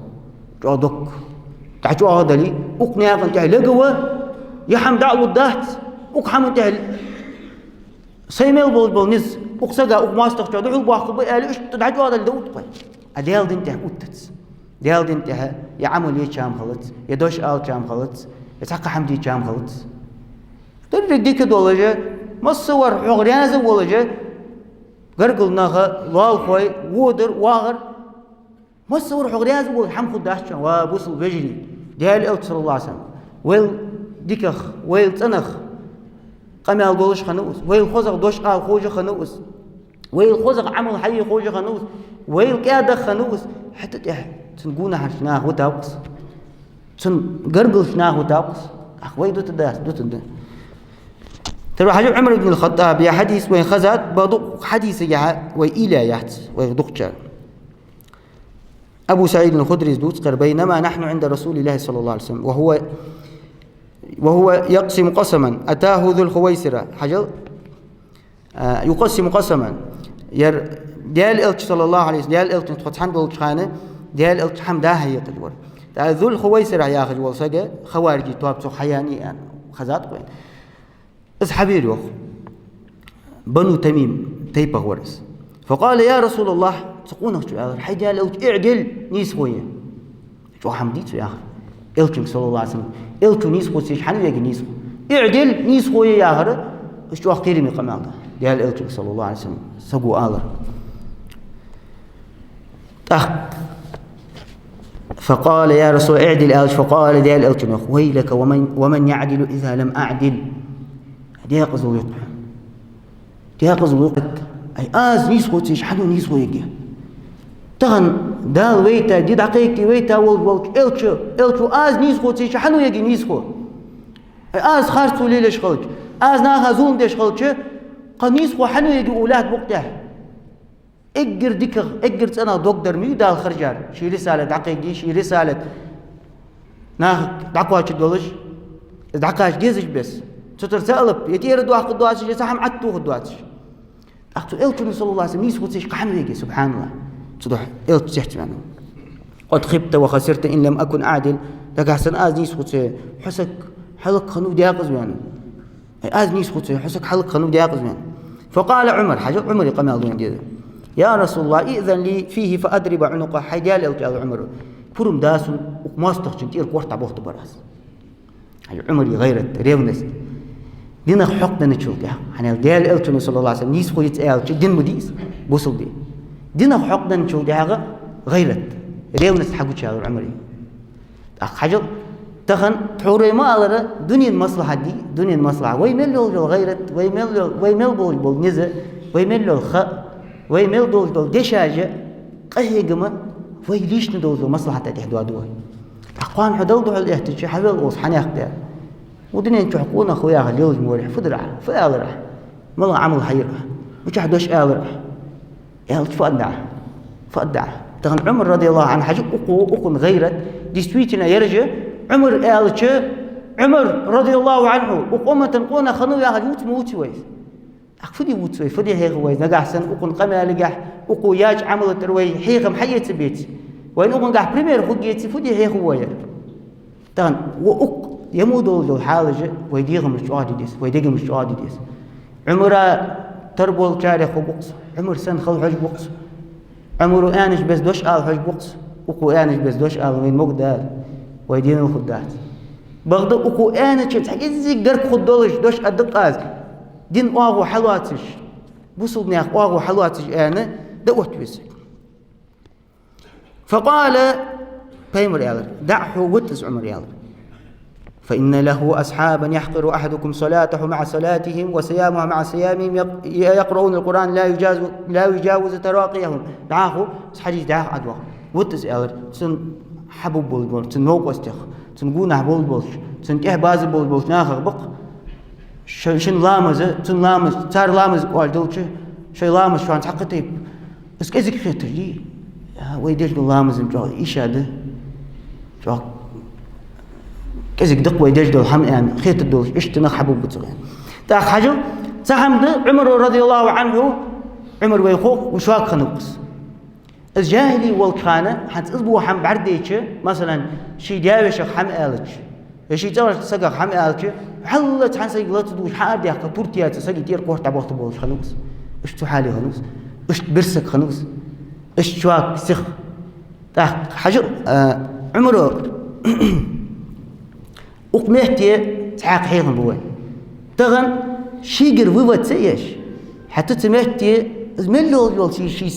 جا دوك تعجو هذا لي أقنع أنت لقوة يحمد على الدهت أقحم أنت سيميل بول نز أقصدا أقماستك جا دعو باخو بقى ليش تعجو هذا اللي دوت أديال دين تهوتت ديال دين ته يعمل يشام خلط يدوش آل شام خلط يتحقق حمدي شام خلط ترى ديك دولجة ما الصور عقريان زولجة قرقل ناخا لال خوي وودر واغر ما الصور عقريان زول حم خداش وبوصل بجري ديال الألت صلى الله عليه وسلم ويل ديكخ ويل تنخ قمال دولش خنوس ويل خزق دوش آل خوجة خنوس ويل خزق عمل حي خوجة خنوس ويل كاده خنوس حتى ده تنقونا حشناه وتاوكس تن قرقل شناه وتاوكس أخوي دوت الداس دوت الداس ترى حجب عمر بن الخطاب يا حديث وين خزات بدق حديث يا وإلى يحت ويدق أبو سعيد الخدري دوت قال بينما نحن عند رسول الله صلى الله عليه وسلم وهو يقسم قسما أتاه ذو الخويسرة حجل يقسم قسما ديال الألت صلى الله عليه وسلم ديال الألت تفتحان بالخانة ديال الألت حمدها هي تجور ذو الخويسرة يا أخي والسجى خوارجي تواب حياني يعني خزات وين أصحابي روح بنو تميم تيبه ورس فقال يا رسول الله تقونه شو آخر حيدا لو اعدل نيس خويا شو حمديت يا أخي إلتم صلى الله عليه وسلم إلتم نيس خويا حنو يجي نيس اعدل نيس خويا يا آخر شو أختيري من قمال ده ديال إلتم صلى الله عليه وسلم سقوا آخر فقال يا رسول اعدل آلش فقال ديال إلتم ويلك ومن يعدل إذا لم أعدل دياقز ويقع دياقز ويقع أي نيس خوتيش حنو نيس ويجي تغن دال ويتا دي دقيقتي ويتا والوالك إلتشو نيس خوتيش حنو يجي نيس خو أي خارجتو ليلش خلج ناها زون ديش خلج قنيس خو حنو يجي أولاد بقته اجر ديكر اجر أنا دكتور ميو دال خرجار شي رسالة دقيقتي شي رسالة ناه دقواش دولش دقاش جيزش بس تترسلب يتير دواء قدواتش يسحم عتو قدواتش أختو إلتو صلى الله عليه وسلم يسوتش قحنو يجي سبحان الله تروح إلتو تحت منه قد خبت وخسرت إن لم أكن أعدل لك حسن يسوتش حسك حلق خنو دياقز منه يسوتش حسك حلق خنو دياقز منه فقال عمر حاجة عمر يقام دون جدا يا رسول الله إذن لي فيه فأدرب عنقه حيال إلتو عمر فرم داسون وماستخدم تير كورت عبوخت براس عمر غيرت ريونس دينا حقنا نشوف ده أنا ديال إلتون صلى الله عليه وسلم نيس خويت إلتون دين مديس بوصل بيه دينا حقنا نشوف ده غيرت ريونس حقو شاعر عمري حاجة تخن تحوري ما على دنيا المصلحة دي دنيا المصلحة ويمل له غيرت ويمل بول نزع ويمل له الخ ويمل دول دشاجة قهجمة ويليش ندول مصلحة تحدوا دول أخوان حدود على الاحتجاج حبل غوص حنيخ ده ودنيا تحقون أخويا خليل مورح فدرع فألرح ما عمل حيرة مش حدوش ألرح فأدع تغن عمر رضي الله عنه حاجة أقن غيرت ديستويتنا يرجع عمر آلش عمر رضي الله عنه وقومة تنقونا خنو يا خليل موت ويس أخفدي موت ويس فدي هيك ويس نجح سن أقن قمة لجح أقو ياج عمل تروي حيقم حية بيت وين أقن جح بريمير خجيتي فدي هيك ويا تغن يمودوا ذو الحالجة ويديهم مش عاديس ويديهم مش عاديس عمره تربول تاريخ وبقص عمر سن خل حج بقص عمره آنش بس دوش آل حج بقص أكو آنش بس دوش آل وين مقدار ويدين الخدات بغض أكو آنش تحجز قرق خدولش دوش أدق آز دين واغو حلواتش بوصلني أخ واغو حلواتش أنا دوت بس فقال بيمر يالر دعه وتز عمر يالر فإن له أصحابا يحقر أحدكم صلاته مع صلاتهم وصيامه مع صيامهم يقرؤون القرآن لا يجاوز تراقيهم دعاه حديث دعاه عدوه وتز ألر سن حبوب بول تن نوق استخ تن جونه بول تن كه باز بول ناخر بق شن لامز تن لامز تار لامز قال دلش شي لامز شو عن حقتي بس كذا خيتر لي ويدش لامز جو ايش هذا جو كذا دق ويدش دول هم يعني خيت الدول ايش تنخ حبوب بتسوين تا حاجه سحمد عمر رضي الله عنه عمر ويخوق وشواك خنقص الجاهلي والخانه حتى اسبوع حم بعرديش مثلا شي داوش حم الج شي تور سقق حم الج حلت عن سيغلات دوش حاد يا تورتيات سقي تير كورت بوقت بوش خنقص ايش تو حالي خنقص ايش برسك خنقص ايش شواك سخ تا حاجه عمر وقمهتي تعاق حيغن بوين تغن شيقر ويوت سيش حتى تمهتي زميلو يول شي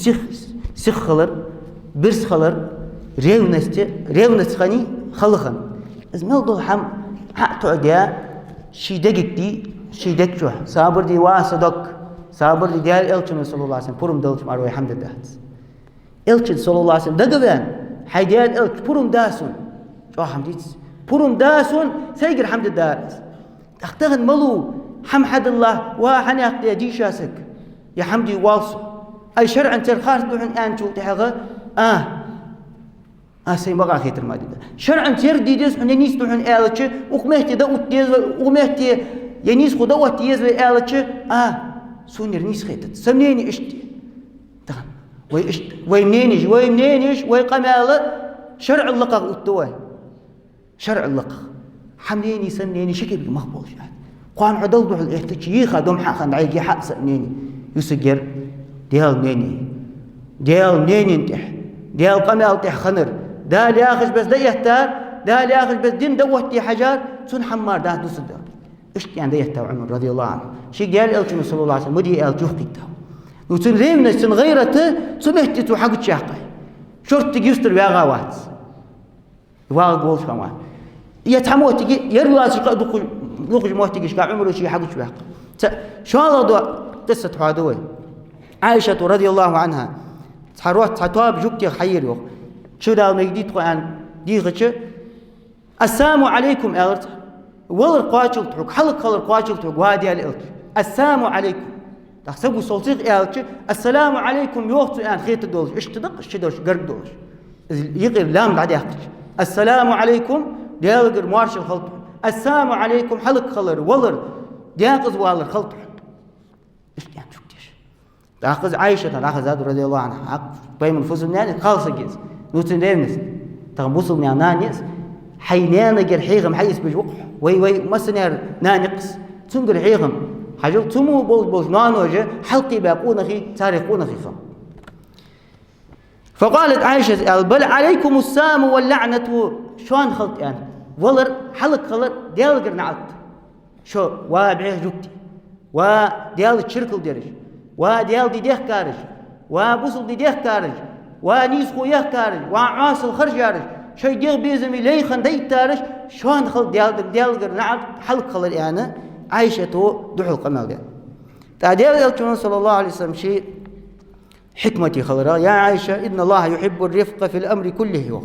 سخ خلر برس خلر ريونست خاني خلخن زميل دول حم حق تعديا شي دقيقتي شي دقشوح صابر دي واسدك صابر دي ديال الچن صلى الله عليه وسلم بورم دلش ماروي حمد الله الچن صلى الله عليه وسلم دقبان حي ديال الچ بورم داسون شو حمديت بورم داسون سيقر حمد الدارس اختغن ملو حمد الله وحناق يا ديشاسك يا حمدي والصو اي شرعا ترخاص دوحن انتو تحغى سي بقى خيتر ما ديدا شرعا تردي ديس نيس دوحن الچ وقمهتي دا وتيز وقمهتي ينيس خدا وتيز الچ سونير نيس خيتت سمنيني اشتي تمام وي منينش وي قمال شرع اللقا وتوه شرع اللقا حمنيني سمنيني شكل مقبول شاد قان عدل دوح الاحتجي خدم حقن عيجي حق سنيني يسجر ديال نيني انتح ديال قمال تح خنر دا ياخذ بس دا يحتار دا ياخذ بس دين دوتي حجار سن حمار دا دوسد ايش يعني دا يحتار عمر رضي الله عنه شي قال الچ صلى الله عليه وسلم مدي الچ قيتا وتن ريمنا سن غيرته سمحت تو حق تشاقه شرط يستر يا غوات واقول كمان يتحموت يرواسي دوق موتيش كا عمره شي حق شباق شو هذا قصه هذا عائشه رضي الله عنها تروح تطاب جوكتي خير يوم شو دا نجدي قران ديغه السلام عليكم الرت ول قاچل تروك حلق خلر قاچل تروك وادي الرت السلام عليكم تحسبوا صوتيق الرت السلام عليكم يوقت ان خيت دولش ايش تدق ايش دوش قرب دولش يغير لام بعد يحكي السلام عليكم ديالغر مارش الخلط السلام عليكم حلق خلر ولر دياقز والر خلط ايش يعني شو تيش تاخذ عائشه تاخذ رضي الله عنها حق بين الفصل يعني خالص جيز نوتن ديمنس تغبصل من نانيس حينان غير حيغم حيس بجوق وي مسنير نانقص تنقر حيغم حاجه تمو بول نانوجه حلقي باقون اخي تاريخون اخي فقالت عائشه بل عليكم السام واللعنه شلون خلط يعني ولر حلق خلر ديالغر نعت شو وابعه جوكتي وديال تشركل درج وديال دي ديخ كارج وبوصل دي ديخ كارج ونيسخو يه كارج وعاصل خرج كارج شي ديغ بيزمي ليخن دي تارج شلون خلط ديالغر نعت حلق خلر يعني عائشة دحل قمال ديال تعديل الرسول صلى الله عليه وسلم شيء حكمتي خلرا يا عائشة إن الله يحب الرفق في الأمر كله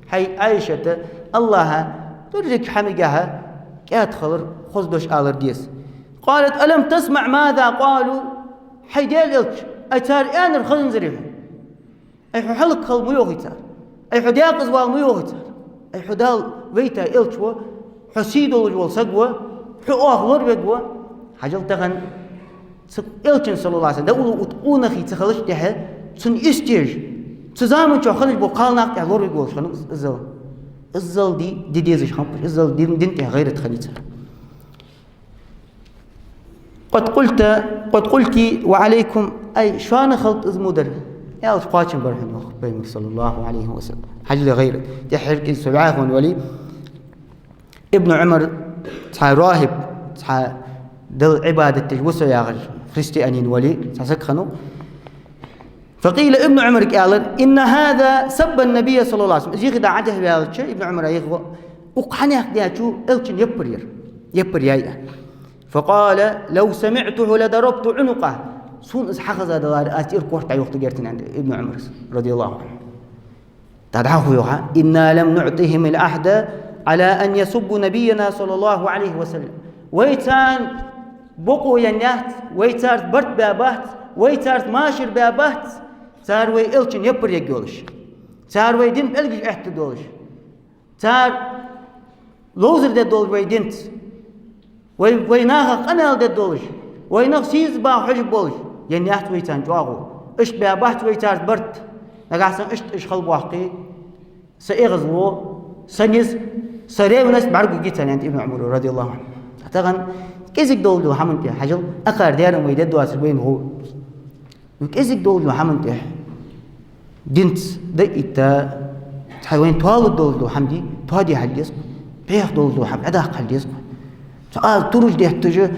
حي عائشة الله ترجك حمقها كات خلر خزدوش آلر ديس قالت ألم تسمع ماذا قالوا حي ديال إلش أي تار آن الخنزرهم أي حلق خل ميوغي تار أي حداق زوال ميوغي تار أي حدال ويتا إلشوا حسيدو الجوال سقوة حقوه لربقوة حجل تغن إلشن صلى الله عليه وسلم دولو أتقونخي تخلش تحل سن إستيج تزامن شو خلش بو قالناق تحل لربقوة شخنو الزل دي ديزش خمبر الزل دينتها غير تخليتها قد قلت وعليكم أي شوان خلط إزمودر يا قاتشن برهن بينك صلى الله عليه وسلم حجل غيره تحرك السبعاه ولي ابن عمر تاع راهب تاع دل عبادة تجوسه يا غج خريستيانين ولي تسكخنو فقيل ابن عمر قال إن هذا سب النبي صلى الله عليه وسلم يجي دا عده بالش ابن عمر يغوا وقحني يحدياتو الكن يبر يايا فقال لو سمعته لضربت عنقه سون حخذ هذا اتير كورت وقت جرتن عند ابن عمر رضي الله عنه تدعوه إنا لم نعطهم العهد على أن يسبوا نبينا صلى الله عليه وسلم ويتان بقو ينيات ويتارت برت بابات ويتارت ماشر بابات صار ويلشن يبر يجولش صار ويدين بلغ احتدولش صار لوزر ده دول ويدينت ويناها قنال ده دولش ويناها سيز با حجب بولش ينيات ويتان جواغو اش بابات ويتارت برت نقاسن اش خلب واقي سيغزو سنيز سريونس بعرقو جيتان انت ابن عمر رضي الله عنه تغن كيزك دول حمنت حجل اقار ديارم ويدد واسر بين هو كيزك دول حمنت دينت دقيتا حيوان طال دول حمدي تهدي حديث بيخ دول حم اداق حديث سؤال تروج ده تجي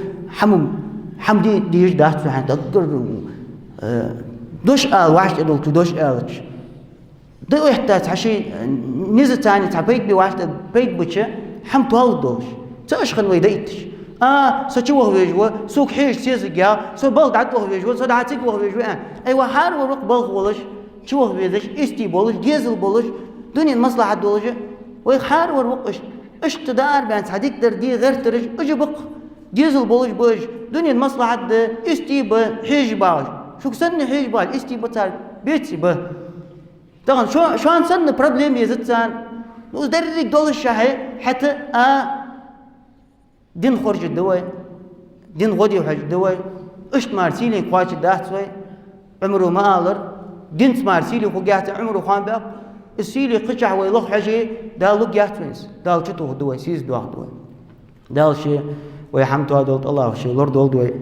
حمدي ديج دات في حد تقدر دوش واحد دول دوش ده يحتاج حشي نزل ثاني تعبيت بواحد بيت بتشة حم طال دوش تأشخن ويديتش سوى ويجوا سوق حيش سيزجا سو بلد عدوه ويجوا سو دعتك ويجوا أيوة حار ورق بلغ ولش شو ويجش استي بولش ديزل بولش دنيا المصلحة دولش ويحار ورق إيش تدار بين صديق در دي غير ترج أجبق ديزل بولش بوج دنيا المصلحة ده استي بحيج باج شو سن حيج باج استي بتار بيتي به طبعا شو عن سن problem يزتان ودرك دولش شهي حتى دين خرج الدواء دين غدي وحج الدواء اشت مارسيلي قواش الدهت سوي عمره ما آلر دين مارسيلي وقعت عمره خان باب السيلي قشع ويلخ حجي دال لقيات وينس دال شتوه الدواء سيز دواء دال شيء ويحمتوا هذول الله شيء لورد دول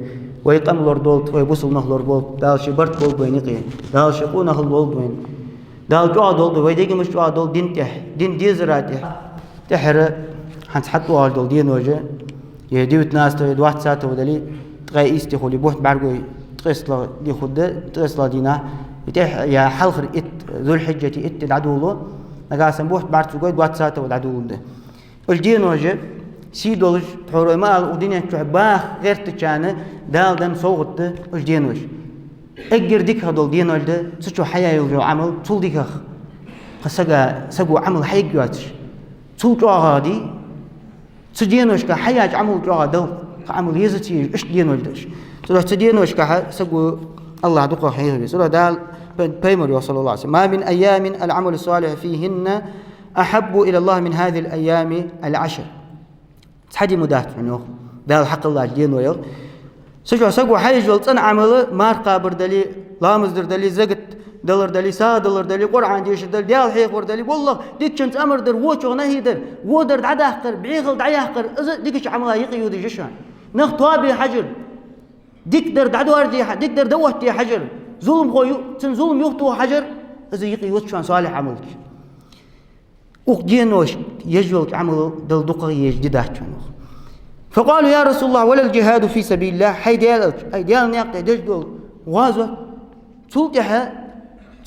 ويقام لورد دول ويبوصل نخ لورد دول دال شيء برت دول بينقي دال شيء قو نخ لورد وين دال جوا دول ويديك مش جوا دول دين ديزراته تحر حنتحطوا هذول دين وجه يديوت ناس تريد واحد ساعة ودلي تغي إستي خلي بوحد بعرقه تغسل دي خده تغسل دينا يتح يا حلخر ذو الحجة العدو الله نقاسم بوحد بعرق قيد واحد ساعة والعدو ده الدين وجه سيدولج تحور مال ودنيا تعباه غير تجانه دال دم صوت الدين وجه أجر ديك هذول دين وجه سجوا حياة يوجو عمل طول ديك سجوا عمل حيجواتش طول جاهدي سدينوش كحياج عمل جوا دل عمل يزتي إيش دينوش دش سلوا سدينوش سجوا الله دقة حيه سلوا دال بيمر صلى الله عليه وسلم ما من أيام العمل الصالح فيهن أحب إلى الله من هذه الأيام العشر حدي مدات منه دال حق الله دينو يل سجوا حيج والصن عمله مار قابر دلي لامز دلي زقت دلر دلي دلر دلي قرعان ديش دل ديال حيق دلي والله ديك كنت امر در وچو نهي در ودر دعده قر بعيغل دعيه قر ديكش عملها يقيو دي جشان نخطابي حجر ديك در دعدو ارجي ديك در دوتي حجر ظلم خو تن ظلم يخطو حجر اذا يقيو شان صالح عملك وقدينوش يجول عمل دل دقه يجدده فقالوا يا رسول الله ولا الجهاد في سبيل الله حي ديال نيق دجدول غازوه تلتها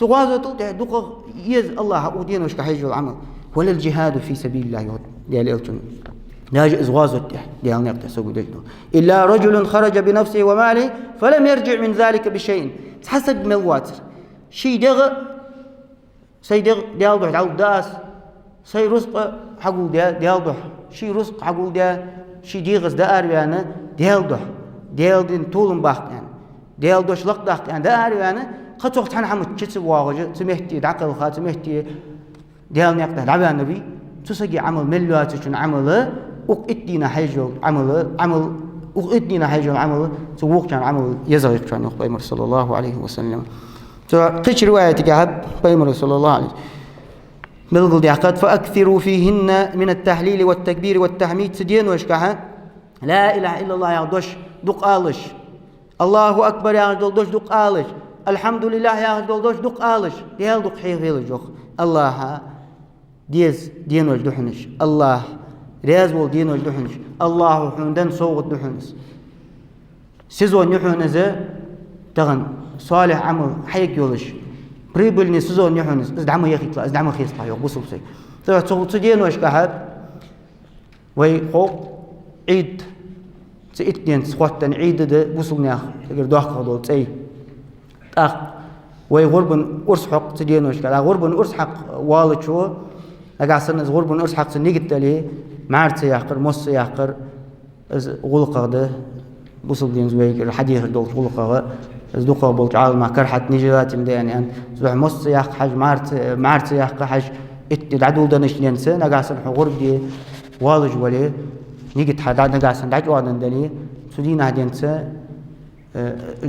تغازو تلتها دقه يز الله ودين وش كحيج العمل ولا الجهاد في سبيل الله ديال التون ناجز غازو ديال نيق تسوق دجدول الا رجل خرج بنفسه وماله فلم يرجع من ذلك بشيء تحسب ملواتر شي دغ سيدغ ديال ضح دال داس سي رزق حقول ديال ضح شي رزق حقول ديال شي ديغز دار يعني ديال ضح ديال دين طولن باخت يعني ديال دوش لق داخت يعني دار يعني قد وقت حنا حمد تشت واغج سمحتي دعقل خات سمحتي ديال نيقته دعوا النبي تسقي عمل ملوات شن عمله وقتنا حيجو عمل وقتنا حيجو عمل سوق كان عمل يزغ كان بيمر صلى الله عليه وسلم قيش روايتك عب بيمر صلى الله عليه بلغ دعقات فأكثروا فيهن من التحليل والتكبير والتحميد سدين وشكها لا إله إلا الله يا دوش دقالش الله أكبر يا دوش دقالش الحمد لله يا دوش دقالش ديال دق حيل جوخ الله ديز دينوش دحنش الله رياز بول دينوش دحنش الله حمدن صوت دحنس سيزون يحنز تغن صالح عمل حيك يولش بريبلني سيزون يحنز ازدعمو يخيطلا ازدعمو خيطلا يوق بصل سي صوت دينوش كهب وي خوق عيد سئتين سخوتن عيد ده بوصل ناخ تقدر دوخ خدول تي ويغربن أرس حق تدينوش كلا غربن أرس حق والشو أقاسن غربن أرس حق سنيجت لي معرت يحقر مص يحقر غلقة ده بوصل دين زويك الحديث دول غلقة زدوقة بالجعال ما كرحت نجلات مديني أن زوج مص يحق حج معرت يحق حج العدو ده نش ننسى نقاسن غرب دي والج ولي نيجت حدا نقاسن دعوا عندني سودينا هدينسى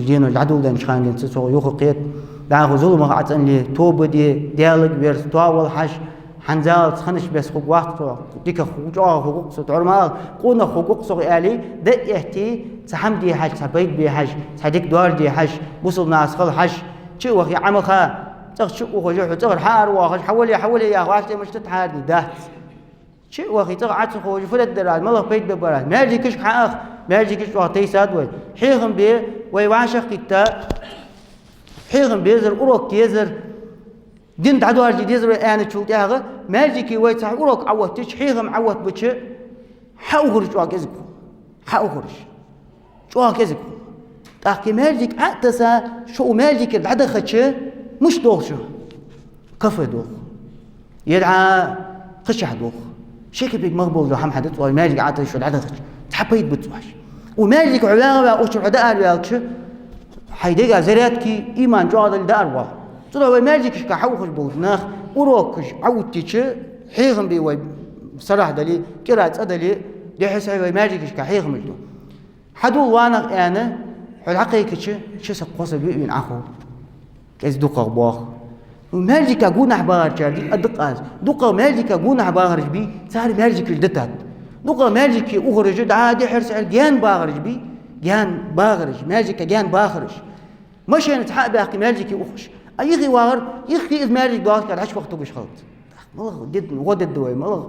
جينو العدو ده نشخان دينسى سو يوقيت داغ ظلم قعدن لي توب دي ديالك بيرس طاول حش حنزال خنش بس حقوق وقت ديك حقوق صوت عرمال قونا حقوق صغ آلي دقيتي سحم دي حش سبيت بي حش سديك دوار دي حش وصل ناس خل حش شو وخي عمخا تغ شو وخي تغ حار وخش حولي يا واش مش تتحارني ده شو وخي تغ عاد خوج فلت دراد مالك بيت ببراد ما يجيكش حاخ ما يجيكش وقتي سادوي حيغم بي ويواشق كتا حيغم بيزر أوروك كيزر دين تعدوار جديزر أنا شو تاعه ما يجيكي ويتح أوروك عوض تش حيغم عوض بتش حاوغرش واكزك حاوغرش شو كزك تحكي ما يجيك عتسا شو ما يجيك العدد خدش مش دوغ شو كفى دوغ يدعى قشح دوغ شيك بيك مقبول لو هم حدث وما يجيك عتسا شو العدد خدش تحبيت بتوحش وما يجيك علاقة وش عداء الوالش حيدقى زرياتكي إيمان جواد الدار واحد ترى ما يجيكش كحوخش بوزناخ وروكش عودتيش حيغم بي وي صراحة دلي كرات أدلي دي حسابي ما يجيكش كحيغم الدو حدو وانا أنا الحقيقة شو سقوس بيين أخو كيس دوقة باخ وما يجيك أقول أحبار جادي أدق دوقة ما يجيك أقول أحبار بي صار ما يجيك الدتات دوقة ما يجيك أخرج عادي حرس الجيان باغرج بي جان باغرج ما يجيك جان باغرج مش نتحق باقي ما يجيك أخش أيغي واغر يخي إذ ما يجيك باغرج كان عش وقته بيش خلط ملغ جد غد الدواء ملغ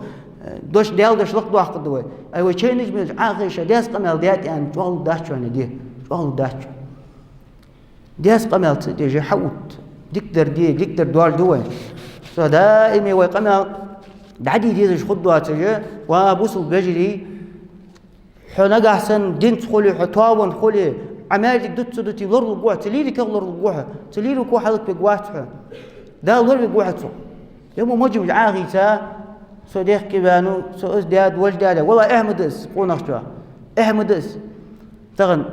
دوش ديال دوش لقط واحد الدواء أيوة شيء نجم عاقش دياس قمل ديات يعني جوال داش شو نديه جوال داش دياس قمل تيجي حوت دكتور دوال دواء فدائما ويقمل بعدي ديش خدوا تيجي وبوصل بجري حنا أحسن دين تخلي حطاون خلي عمالك دت صدتي لرد الجوع تليلي كغلر الجوع تليلي كو حلق بجواتها ده لرد بجوعته يوم مجمع عاغي تا صديق كبانو سوز داد وجداد والله أحمد اس قونا شو أحمد اس تغن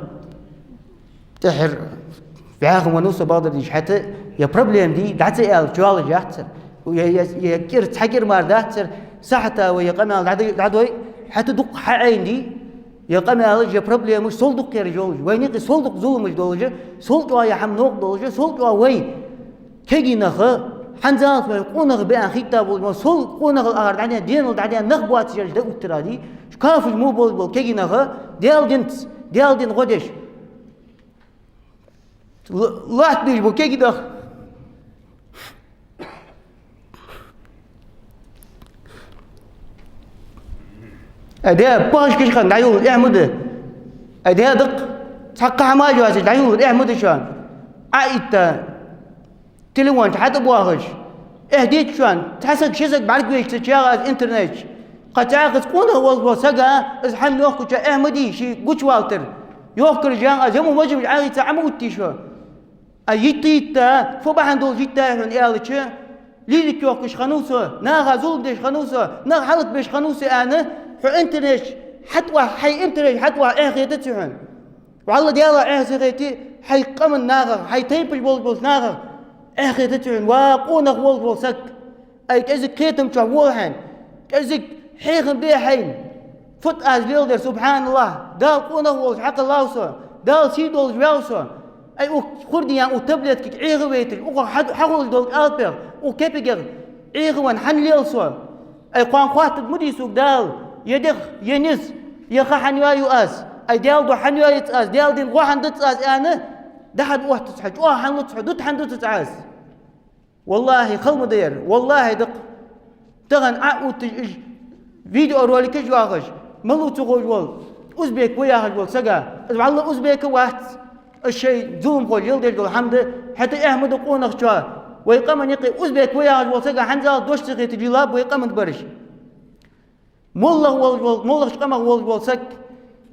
تحر في عاغم ونوس بعض ديش حتى يا بروبلم دي دعتي ال جوال جاهتر ويا كير تحقر مار داتر ساعته ويا قمال دعدوي حتى دق حعين دي يقام على بروبلم مش صلدق يا رجال وينيق صلدق ظلم مش دولجة صلدق يا حمنوق دولجة صلدق وين كيجي نخ حنزات ويقونغ بأن خطاب وما صلد قونغ الأرض عندنا دين وعندنا نخبات يرجع ده أترادي كاف الموبل بول كيجي نخ ديال دين غدش لا تبيش بول كيجي نخ أداء باش كيش خان دعيول إعمده أداء دق تحقق ما جواز دعيول إعمده شان عايتا تلوان تحت بواغش اهديت شان تحسك شيزك بعد قويش تشاغز انترنت قد تعاقز قوله والله سقا ازحم يوخو جا إعمدي شي قوش والتر يوخر جان أزمو مجمع عايتا عموتي شان أيتيتا فبحن دول جيتا هن إيالتش ليلك يوخش خنوسه ناغا زولدش خنوسه ناغ حلق بيش خنوسه أنا حو انترنت حتى حي انترنت حتى اخيتي تشحن والله ديالا اخيتي حي قمن ناغر حي تيبش بول ناغر اخيتي تشحن واقونا بول سك اي كزك كيتم تشوولحن كزك حيخن بيه حين فت از ليلدر سبحان الله دال قونا بول حق الله سو دال سيدول جوالسو اي خردي يعني تابلت كي عيغويتر او حقول دول البر او كيبيجر عيغوان حن ليلسو اي قوان خاطب مديسو دال يدخ ينس يخا حنوا يؤاس اي ديال دو حنوا يتاس ديال دين غوحن دتاس انا دحد واحد تسحج حن تسحج دوت حن تتعاس والله خلم دير والله دق تغن عقو فيديو روليك جواغش ملو تغوج وال اوزبيك وياهج وال سقا والله اوزبيك واحد الشيء زوم قول يلدر قول حمد حتى احمد قونخ شوا ويقمن يقي اوزبيك وياهج وال سقا حنزال دوش تغي تجيلاب ويقمن برش مولغ شقمه وول سك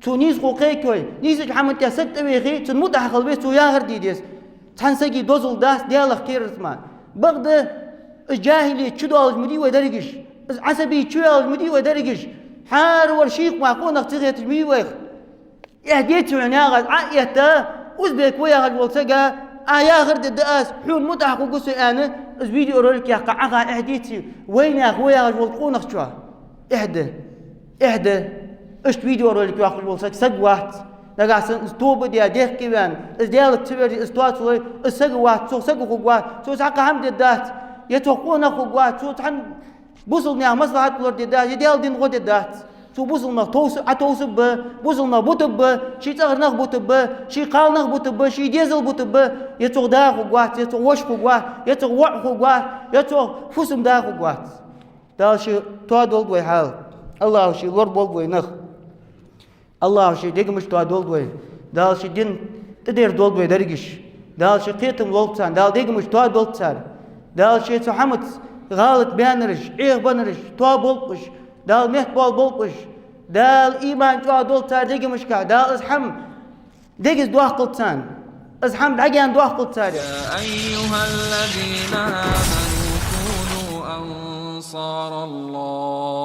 تونيس قوقي كوي نيسك حمد يا ست ويخي تنموت حقل بيت تو ياغر ديديس تنسقي دوزل داس ديالك كيرتما بغد الجاهلي تشدو المدي ودرجش عصبي تشو المدي ودرجش حار ورشيق ما كون اختيت ميوخ يهديت عناغ عايته وزبك ويا الولسقه يا غرد الداس حول متعق وقصي انا فيديو رولك يا قعقه اهديتي وينك ويا الولقون اختوا اهدى اشت فيديو رولك يا الولسق سقوات لقاس استوب دي ديك كيان ديالك تبري استوات وي سقوات سو سقوات سو ساق حمد الدات يتوقون اخوات سو تن بوصلنا مصلحه لور دات ديال دين غد دات سو بوصلنا توس بوصلنا بوتب شي تغرنا بوتب شي قالنا بوتب شي ديزل بوتب يتوق دا اخوات يتوق وش اخوات يتوق وع اخوات يتوق فسم دا اخوات دال شي تودول وي حال الله شي لور بول وي نخ الله شي ديك مش تودول وي دال شي دين تدير دول وي درجش دال شي قيتم ولتان دال ديك مش تودول تار دال شي تحمد غالط بيانرش ايه بنرش تو بولقش دال مهت بول بولقش دال ايمان تو دول تار ديك مش كا دال ازحم ديك دواخ قلتان ازحم دعيان دواخ قلتان يا أيها الذين آمنوا كونوا أنصار الله